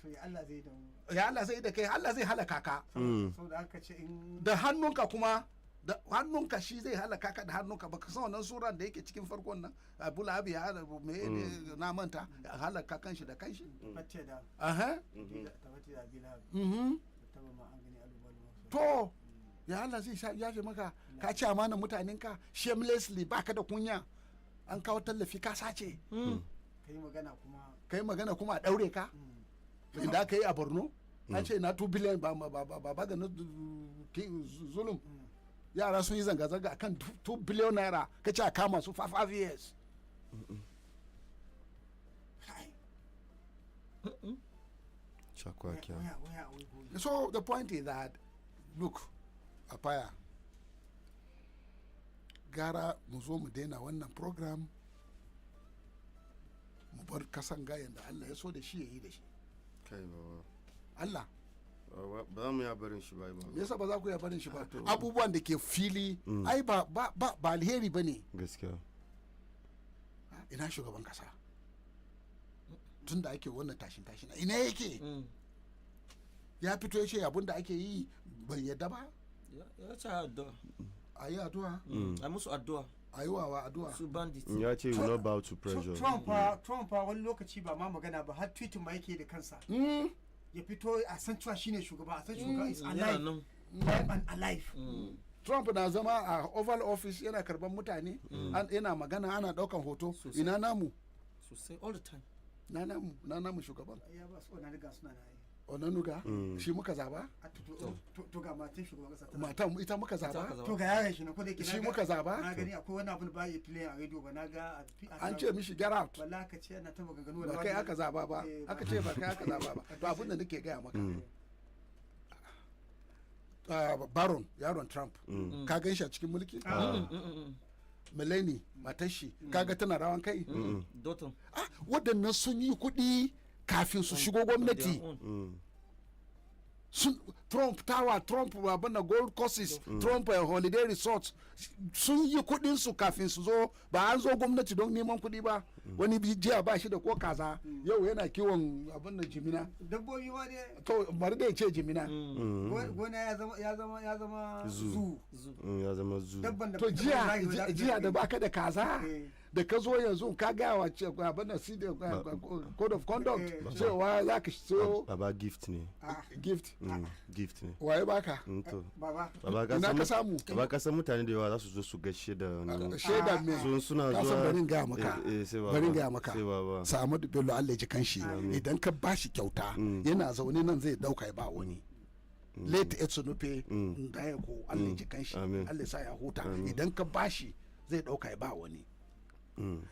Speaker 7: to ya Allah zai da
Speaker 11: ya Allah zai da kai Allah zai halaka ka
Speaker 7: saboda haka ce in
Speaker 11: da hannunka kuma da hannunka shi zai halaka ka da hannunka baka san wannan suran da yake cikin farkon nan Abu Lahab ya me na manta halaka kanshi da kanshi
Speaker 7: tabbata da
Speaker 11: aha
Speaker 7: tabbata da Abu Lahab ma an gani alubalu
Speaker 11: to ya Allah zai yafe maka ka ci amanar mutanenka shamelessly baka da kunya an kawo tallafi ka sace
Speaker 7: kai magana kuma
Speaker 11: a daure ka inda aka yi a Borno an ce na 2 billion ba ga na zulum yara sun yi zanga-zanga akan 2 billion naira ka ce a kama su 5 years so the point is that look Apaya gara mu zo mu daina wannan program mu bar kasan gayan da Allah ya so da shi ya yi da shi
Speaker 6: kai baba
Speaker 11: Allah
Speaker 6: ba za mu ya barin shi ba
Speaker 11: me yasa ba za ku ya barin shi ba abubuwan da ke fili ai ba alheri ba ne
Speaker 6: gaskiya
Speaker 11: ina shugaban kasa tun da ake wannan tashin ina yake ya fito ya ce abin da ake yi bai yadda ba
Speaker 2: ya ce addu'a
Speaker 11: a yi addu'a
Speaker 2: a musu addu'a
Speaker 11: a yi wa addu'a
Speaker 2: su bandit
Speaker 6: ya ce will not bow to pressure
Speaker 7: Trump wani lokaci ba ma magana ba har tweetin ma yake da kansa ya fito a san cewa shine shugaba a san shugaba is alive and alive
Speaker 11: Trump na zama a Oval Office yana karban mutane yana magana ana daukan hoto ina namu
Speaker 2: sosai all the time
Speaker 11: na namu shugaban
Speaker 7: ya ba su na riga suna na yi
Speaker 11: onanuga shi muka zaba
Speaker 7: to ga matan shugaban kasa
Speaker 11: matan ita muka zaba
Speaker 7: to ga yaran shi na ko da yake
Speaker 11: shi muka zaba
Speaker 7: na gani akwai wani abu da ba ya play a radio ba na ga
Speaker 11: an ce mishi get out
Speaker 7: wallahi ka ce ana ta maganganu
Speaker 11: ba kai aka zaba ba aka ce ba kai aka zaba ba to abin da nake gaya maka Baron yaron Trump ka gan shi a cikin mulki Melanie matar shi kaga tana rawan kai waɗannan sun yi kuɗi kafin su shigo gwamnati Trump Tower, Trump abin Gold Courses, Trump Holiday Resorts sun yi kudin su kafin su zo ba an zo gwamnati don neman kudi ba wani jiya ba shi da ko kaza yau yana kiwon abin jimina
Speaker 7: dabbobi ma ne
Speaker 11: to bari da ya ce jimina
Speaker 7: gona ya zama zu
Speaker 6: ya zama zu
Speaker 11: to jiya da baka da kaza da ka zo yanzu ka ga wa abin da code of conduct cewa za ka so
Speaker 6: baba gift ne
Speaker 11: gift
Speaker 6: gift ne
Speaker 11: waye baka
Speaker 7: baba
Speaker 11: ina ka samu
Speaker 6: baba ka san mutane da yawa za su zo su gaishe da
Speaker 11: shaida me
Speaker 6: suna
Speaker 11: zuwa barin ga maka samu da bello Allah ji kanshi idan ka bashi kyauta yana zaune nan zai dauka ya ba wani late etsunupe ndaya ko Allah ji kanshi Allah sa ya huta idan ka bashi zai dauka ya ba wani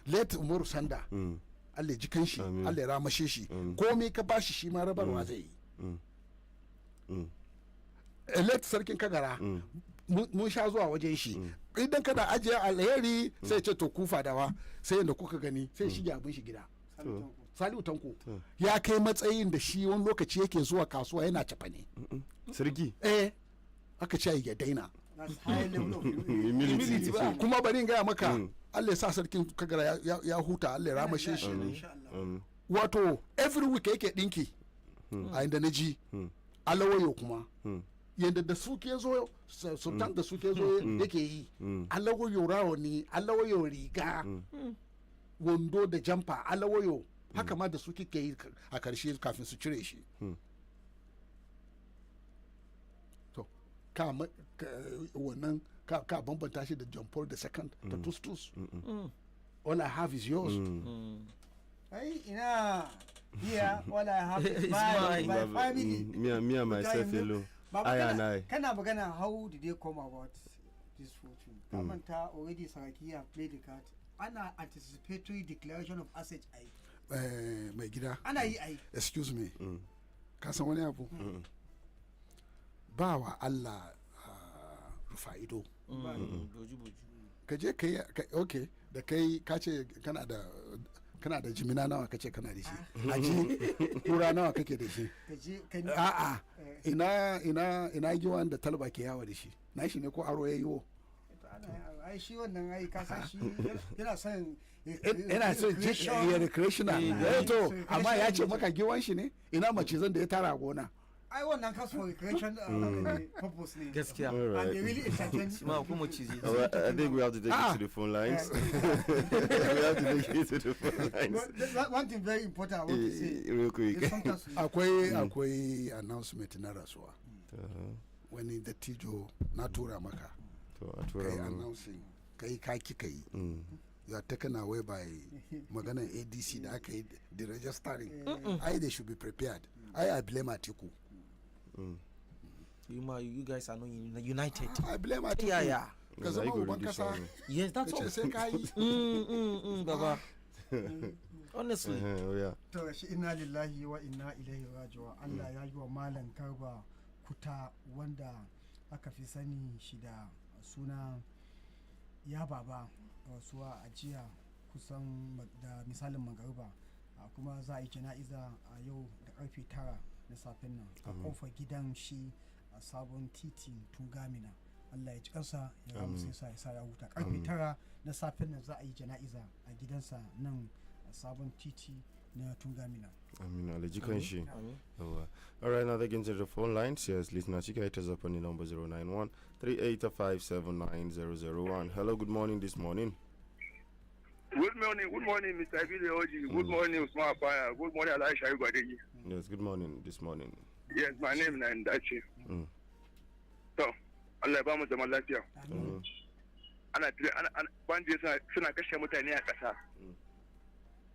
Speaker 11: late umaru sanda Allah ji kanshi Allah ya ramashe shi komai ka bashi shi ma rabarwa zai yi late sarkin kagara mun sha zuwa wajen shi idan kana ajiye alheri sai ce to kufa dawa sai yadda kuka gani sai shige abin shi gida Salihu Tanko ya kai matsayin da shi wani lokaci yake zuwa kasuwa yana cafa ne
Speaker 6: sarki
Speaker 11: aka ce ya daina
Speaker 6: humility
Speaker 11: kuma bari in gaya maka Allah ya sa sarkin kagara ya huta Allah ya ramashe shi wato every week yake dinki a inda na ji alawayo kuma yadda da suke zo sultan da suke zo yake yi alawayo rawani alawayo riga wando da jamfa alawayo haka ma da suke ke yi a karshe kafin su cire shi to ka wannan ka bambanta shi da John Paul II da tustus all I have is yours
Speaker 7: ai ina here all I have is my family
Speaker 6: me and myself alone
Speaker 7: I and I kana magana how did they come about this fortune. Kamanta already Saraki have played the card. Ana anticipatory declaration of assets.
Speaker 11: Mai gida.
Speaker 7: Ana yi ai.
Speaker 11: Excuse me. Ka san wani abu? Ba wa Allah rufa ido. Ka je kai okay da kai ka ce kana da jimina nawa kace kana da shi. Aji kura nawa kake da shi. A'a ina giwan da talba ke yawa da shi. Na shi ne ko aro ya yiwo.
Speaker 7: Ai shi wannan ai ka san shi yana son
Speaker 11: recreational to amma ya ce maka giwan shi ne ina macizan da ya tara gona.
Speaker 7: I want to for recreation purpose.
Speaker 2: Gaskiya.
Speaker 7: And they really entertain.
Speaker 6: I think we have to take it to the phone lines. We have to take it to the phone lines.
Speaker 7: One thing very important I want to say.
Speaker 6: Real quick.
Speaker 11: Akwai announcement na rasuwa. Wani da tijo na tura maka. Kai announcing. Kai kaki kai. You are taken away by maganan ADC da aka yi the registering. They should be prepared. I blame Atiku.
Speaker 2: You guys are not united.
Speaker 11: I blame Atiku.
Speaker 2: Yeah. Yes, that's all. Baba. Honestly.
Speaker 7: To shi inna lillahi wa inna ilaihi raji'un. Allah ya yi wa Malam Garba Kuta wanda aka fi sani shi da suna ya baba rasuwa a jiya kusan da misalin magariba kuma za a yi jana'iza a yau da karfe 9 na safen nan a kofar gidan shi a sabon titin Tungamina. Allah ya ji kansa ya ramu sai ya sa ya huta. Karfe 9 na safen nan za a yi jana'iza a gidansa nan a sabon titi na Tungamina.
Speaker 6: All right, now they get into the phone lines. Yes, listeners, you can hit us up on the number 091-3857-9001. Hello, good morning this morning.
Speaker 12: Good morning, Mr. Abile Oji. Good morning, Usman Apaya. Good morning, Alaisha Badeggi.
Speaker 6: Yes, good morning this morning.
Speaker 12: Yes, my name is Nandachi. So, Allah ba mu zaman lafiya. Ana banje suna kashe mutane a ƙasa.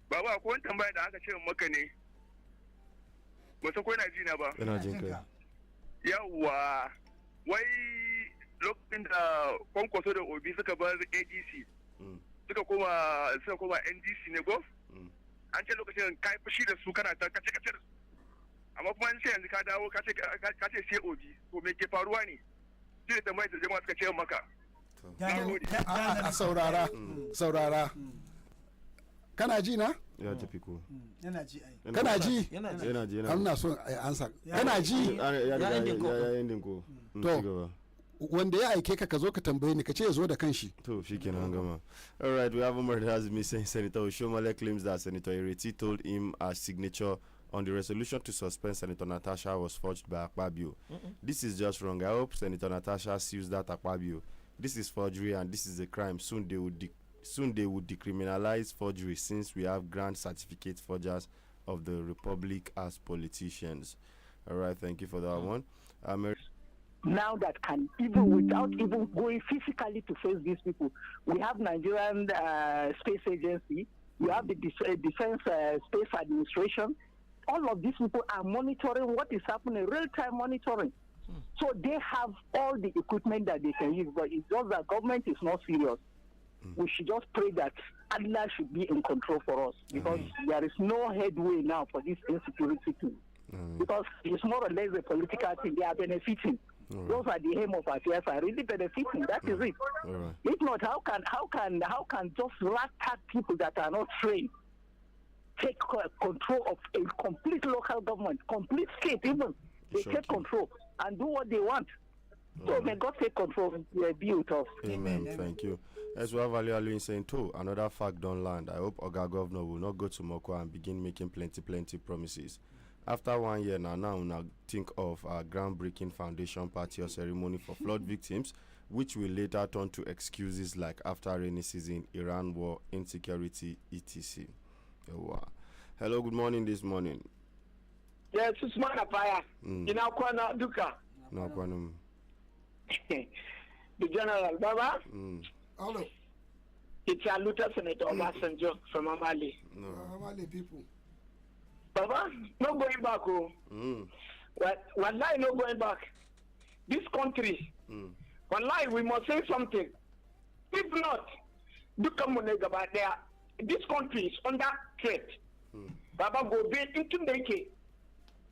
Speaker 12: Baba, ko wani tambaya da aka ce maka ne. Ba san ko yana ji na ba.
Speaker 6: Ina jin kai.
Speaker 12: Yawwa, wai lokacin da Kwankwaso da Obi suka bar ADC. Suka koma NDC ne go? An ce lokacin kai fushi da su kana ta kace da su. Amma kuma an ce yanzu ka dawo ka ce sai Obi. To me ke faruwa ne? Shi da tambayar da jama'a suka ce maka.
Speaker 11: Saurara. Kana ji na?
Speaker 6: Ya tafi ko.
Speaker 7: Yana ji ai.
Speaker 11: Kana ji?
Speaker 6: Yana ji.
Speaker 11: Ana so ansa. Kana ji?
Speaker 6: Ya ending ko.
Speaker 11: To. Wanda ya aike ka zo ka tambaye ni ka ce ya zo da kanshi.
Speaker 6: To shikenan gama. All right, we have Umar that has been saying Senator Oshomole claims that Senator Ireti told him a signature on the resolution to suspend Senator Natasha was forged by Akpabio. This is just wrong. I hope Senator Natasha sues that Akpabio. This is forgery and this is a crime. Soon they would decriminalize forgery since we have grand certificate forgers of the republic as politicians. All right, thank you for that one.
Speaker 13: Now that can, even without even going physically to face these people, we have Nigerian Space Agency, we have the Defense Space Administration. All of these people are monitoring what is happening, real-time monitoring. So they have all the equipment that they can use, but it's just that government is not serious. We should just pray that Allah should be in control for us, because there is no headway now for this insecurity thing. Because it's more or less a political thing. They are benefiting. Those are the aim of affairs are really benefiting. That is it. If not, how can just ragtag people that are not trained take control of a complete local government, complete state even? They take control and do what they want. So may God take control. Be with us.
Speaker 6: Amen. Thank you. As well, Value saying too, another fact don't land. I hope Oga Governor will not go to Moko and begin making plenty promises. After 1 year now think of a groundbreaking foundation party or ceremony for flood victims, which will later turn to excuses like after rainy season, Iran war, insecurity, etc. Hello, good morning this morning.
Speaker 14: Yes, it's Manapaya. Inakwana Duka.
Speaker 6: No,
Speaker 14: the General Baba.
Speaker 11: Hello.
Speaker 14: It's a Luther Senator Obasanjo from Amali.
Speaker 6: No.
Speaker 11: Amali people.
Speaker 14: Baba, no going back. Wallahi, no going back. This country, Wallahi, we must say something. If not, this country is under threat. Baba go be into the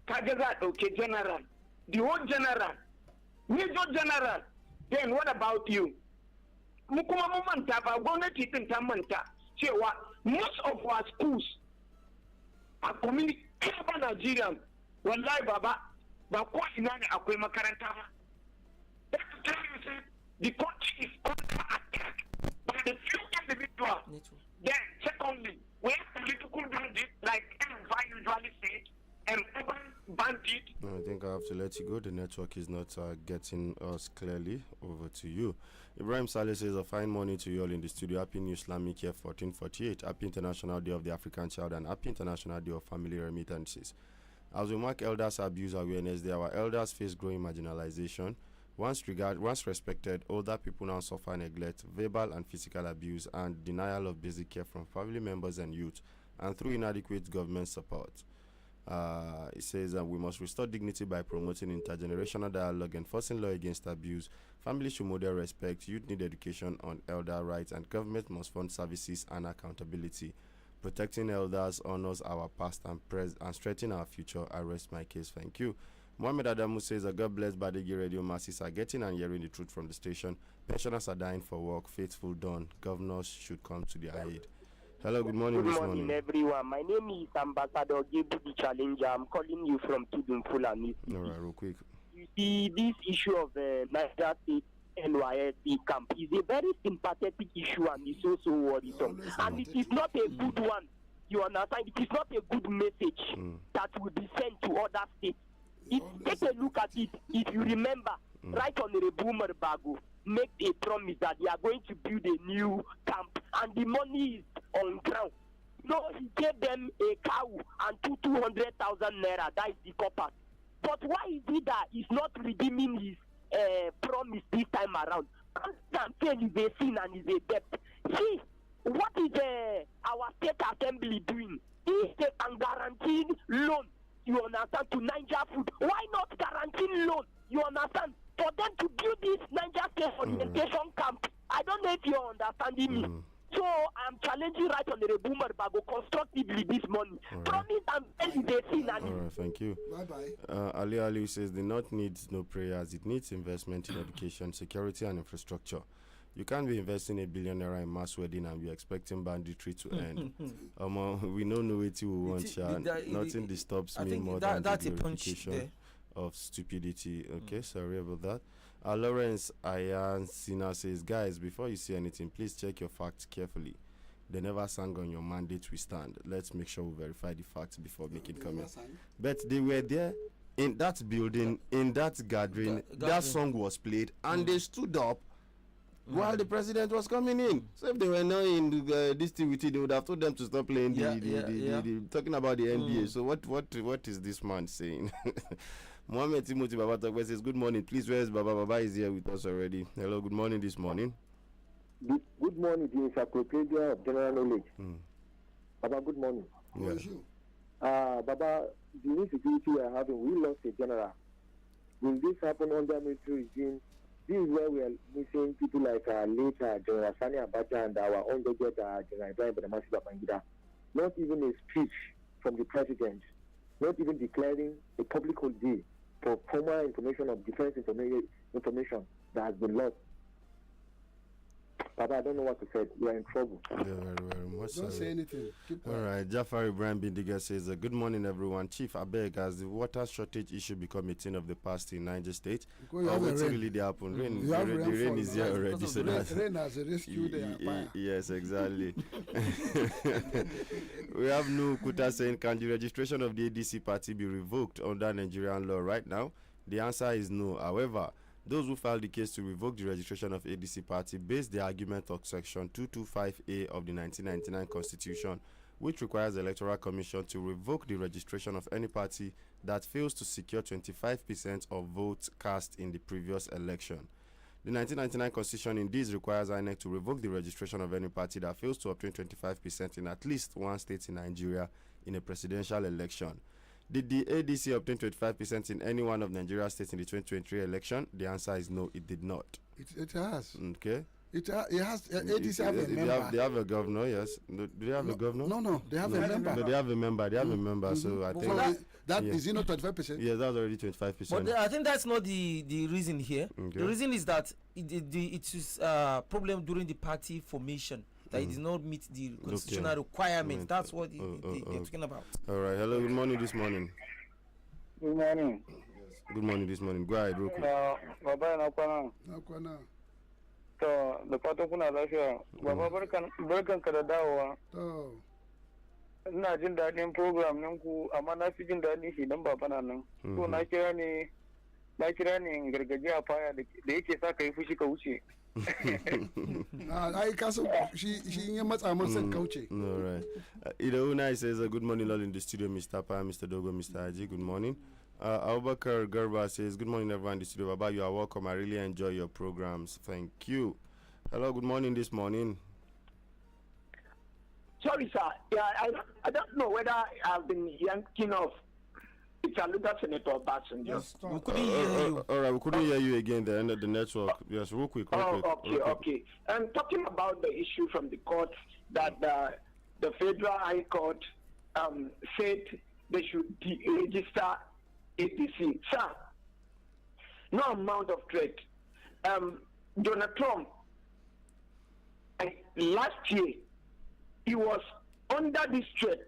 Speaker 14: Kagaza, okay, general. The whole general. Major general. Then what about you? Mukuma Mumanta, Bagona Titan Tamanta. Say what? Most of our schools are community Nigerian. Wallahi Baba, but what in an Aquema Karantama? The country is under attack by the few individuals. Then, secondly, we have political bandits, like I usually say, and urban bandits.
Speaker 6: I think I have to let you go. The network is not getting us clearly. Over to you. Ibrahim Saleh says, a fine morning to you all in the studio. Happy New Islamic Year 1448. Happy International Day of the African Child and Happy International Day of Family Remittances. As we mark Elders Abuse Awareness Day, our elders face growing marginalization. Once respected, older people now suffer neglect, verbal and physical abuse, and denial of basic care from family members and youth, and through inadequate government support. It says that we must restore dignity by promoting intergenerational dialogue, enforcing law against abuse. Families should model respect, youth need education on elder rights, and government must fund services and accountability. Protecting elders honors our past and strengthen our future. I rest my case. Thank you. Mohammed Adamu says, God bless Badeggi radio masses are getting and hearing the truth from the station. Pensioners are dying for work. Faithful done. Governors should come to their aid. Hello, good morning.
Speaker 15: Good morning, everyone. My name is Ambassador Gebu the Challenger. I'm calling you from Tudun Fulani.
Speaker 6: All right, real quick.
Speaker 15: You see, this issue of Niger State NYSC camp is a very sympathetic issue and it's also worrisome. And it is not a good one. You understand? It is not a good message that will be sent to other states. Take a look at it. If you remember, Right Honorable Bago make a promise that they are going to build a new camp and the money is on ground. No, he gave them a cow and 200,000 naira. That is the copper. But why is it that he's not redeeming his promise this time around? Campaign is a sin and is a debt. See, what is our state assembly doing? Is they can guarantee loan, you understand, to Niger Food. Why not guarantee loan, you understand, for them to build this Niger State orientation camp? I don't know if you're understanding me. So I'm challenging Right Honorable Bago constructively this morning. Promise and tell you the sin.
Speaker 6: All right, thank you.
Speaker 11: Bye-bye.
Speaker 6: Ali says the North needs no prayers. It needs investment in education, security, and infrastructure. You can't be investing $1 billion in mass wedding and be expecting banditry to end. We don't know what we want. Nothing disturbs me more than the glorification of stupidity. Okay, sorry about that. Lawrence Ayan Sina says, guys, before you say anything, please check your facts carefully. They never sang on your mandate we stand. Let's make sure we verify the facts before making comments. But they were there in that building, in that gathering. That song was played, and they stood up while the president was coming in. So if they were not in this thing with it, they would have told them to stop playing the talking about the NBA. So what is this man saying? Mohammed Timothy Baba Tokwe says, good morning. Please, where's Baba? Baba is here with us already. Hello, good morning this morning.
Speaker 16: Good morning, the Encyclopedia of General Knowledge. Baba, good morning. Baba, the insecurity we are having, we lost a general. Will this happen under military regime? This is where we are missing people like late General Sani Abacha and our own budget General Ibrahim Badamasi Babangida. Not even a speech from the president, not even declaring a public holiday for former information of defense information that has been lost. Papa, I don't know what to say. We are in trouble.
Speaker 6: Yeah, very much.
Speaker 11: Don't say anything. Keep
Speaker 6: all right. Jafar Ibrahim Bindiga says, good morning, everyone. Chief Abeg, has the water shortage issue become a thing of the past in Niger State? What's really happened? The rain is here already. So
Speaker 11: rain has rescued the empire.
Speaker 6: Yes, exactly. We have no Kuta saying, can the registration of the ADC party be revoked under Nigerian law right now? The answer is no. However, those who filed the case to revoke the registration of ADC party based their argument on Section 225A of the 1999 Constitution, which requires the Electoral Commission to revoke the registration of any party that fails to secure 25% of votes cast in the previous election. The 1999 Constitution indeed requires INEC to revoke the registration of any party that fails to obtain 25% in at least one state in Nigeria in a presidential election. Did the ADC obtain 25% in any one of Nigeria's states in the 2023 election? The answer is no, it did not.
Speaker 11: It has.
Speaker 6: Okay.
Speaker 11: It has. ADC have a member.
Speaker 6: They have a governor, yes. Do they have a governor?
Speaker 11: No, they have a member.
Speaker 6: No, they have a member. They have a member. So I think
Speaker 11: is not 25%.
Speaker 6: Yeah, that's already 25%.
Speaker 2: But I think that's not the reason here. Okay. The reason is that it is problem during the party formation. That it did not meet the constitutional requirements. That's what they're talking about.
Speaker 6: All right. Hello. Good morning this morning.
Speaker 17: Good morning.
Speaker 6: Good morning this morning. Go ahead, real quick.
Speaker 17: Baba na kwana. To da fatan kuna lafiya. Baba barkan ka da dawowa.
Speaker 11: To.
Speaker 17: Ina jin daɗin program ɗinku amma na fi jin daɗin shi dan baba na nan. To na kira ne gargajiya a faya da yake sa ka yi fushi ka wuce.
Speaker 11: I kaso she matsa man san kauce.
Speaker 6: All right. Idauna says good morning all in the studio, Mr. Pa, Mr. Dogo, Mr. Haji. Good morning. Abubakar Garba says good morning everyone in the studio. Baba, you are welcome. I really enjoy your programs. Thank you. Hello, good morning this morning.
Speaker 14: Sorry, sir. Yeah, I don't know whether I've been yanking off. It's a little Senator Batson.
Speaker 2: Yes, we couldn't hear you.
Speaker 6: All right, we couldn't hear you again. The end of the network. Yes, real quick.
Speaker 14: Okay. And talking about the issue from the court that the Federal High Court said they should register APC. Sir, no amount of threat. Donald Trump, last year, he was under this threat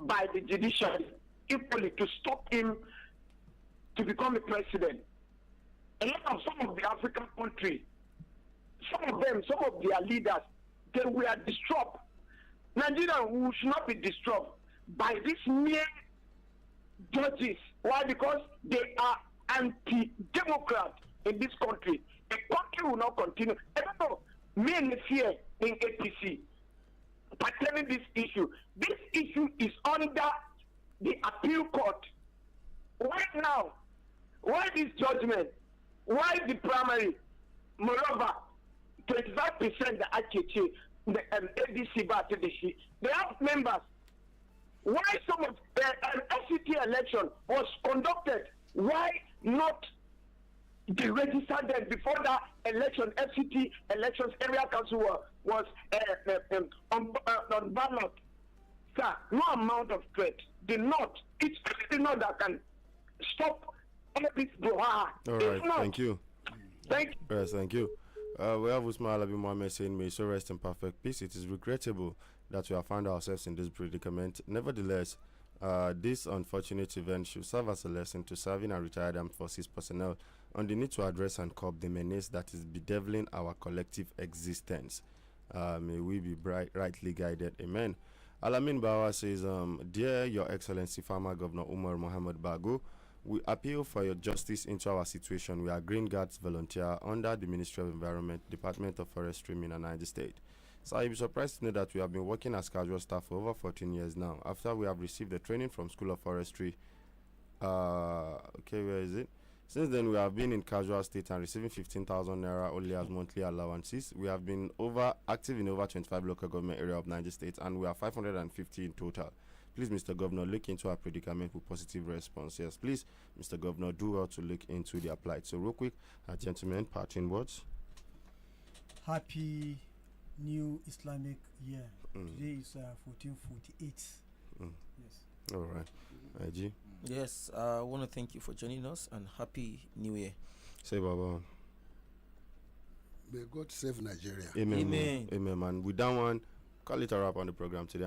Speaker 14: by the judiciary equally to stop him to become a president. A lot of some of the African countries, some of their leaders, they were disturbed. Nigeria should not be disturbed by these mere judges. Why? Because they are anti-democrat in this country. The country will not continue. I don't know, mainly fear in APC pertaining this issue. This issue is under the appeal court. Why now? Why this judgment? Why the primary? Moreover, 25% the AKT, the ADC, they have members. Why some of an FCT election was conducted? Why not they registered them before that election? FCT elections, area council was on ballot. Sir, no amount of threat. The North, it's the North that can stop all this brouhaha.
Speaker 6: All right, thank you.
Speaker 14: Thank you.
Speaker 6: Yes, thank you. We have Usman Alabi Mohammed saying, may so rest in perfect peace. It is regrettable that we have found ourselves in this predicament. Nevertheless, this unfortunate event should serve as a lesson to serving and retired armed forces personnel on the need to address and curb the menace that is bedeviling our collective existence. May we be rightly guided. Amen. Alamin Bawa says, Dear Your Excellency, former Governor Umar Mohammed Bago, we appeal for your justice into our situation. We are Green Guards volunteer under the Ministry of Environment, Department of Forestry, Niger State. So you'll be surprised to know that we have been working as casual staff for over 14 years now. After we have received the training from School of Forestry, where is it? Since then, we have been in casual state and receiving 15,000 naira only as monthly allowances. We have been active in over 25 local government area of Niger State, and we are 550 in total. Please, Mr. Governor, look into our predicament with positive response. Yes, please, Mr. Governor, do well to look into the applied. So, real quick, gentlemen, parting words.
Speaker 7: Happy New Islamic Year. Today is 1448. Yes.
Speaker 6: All right. IG?
Speaker 2: Yes, I want to thank you for joining us and Happy New Year.
Speaker 6: Say Baba.
Speaker 11: May God save Nigeria.
Speaker 6: Amen. Amen, man. With that one, call it a wrap on the program today.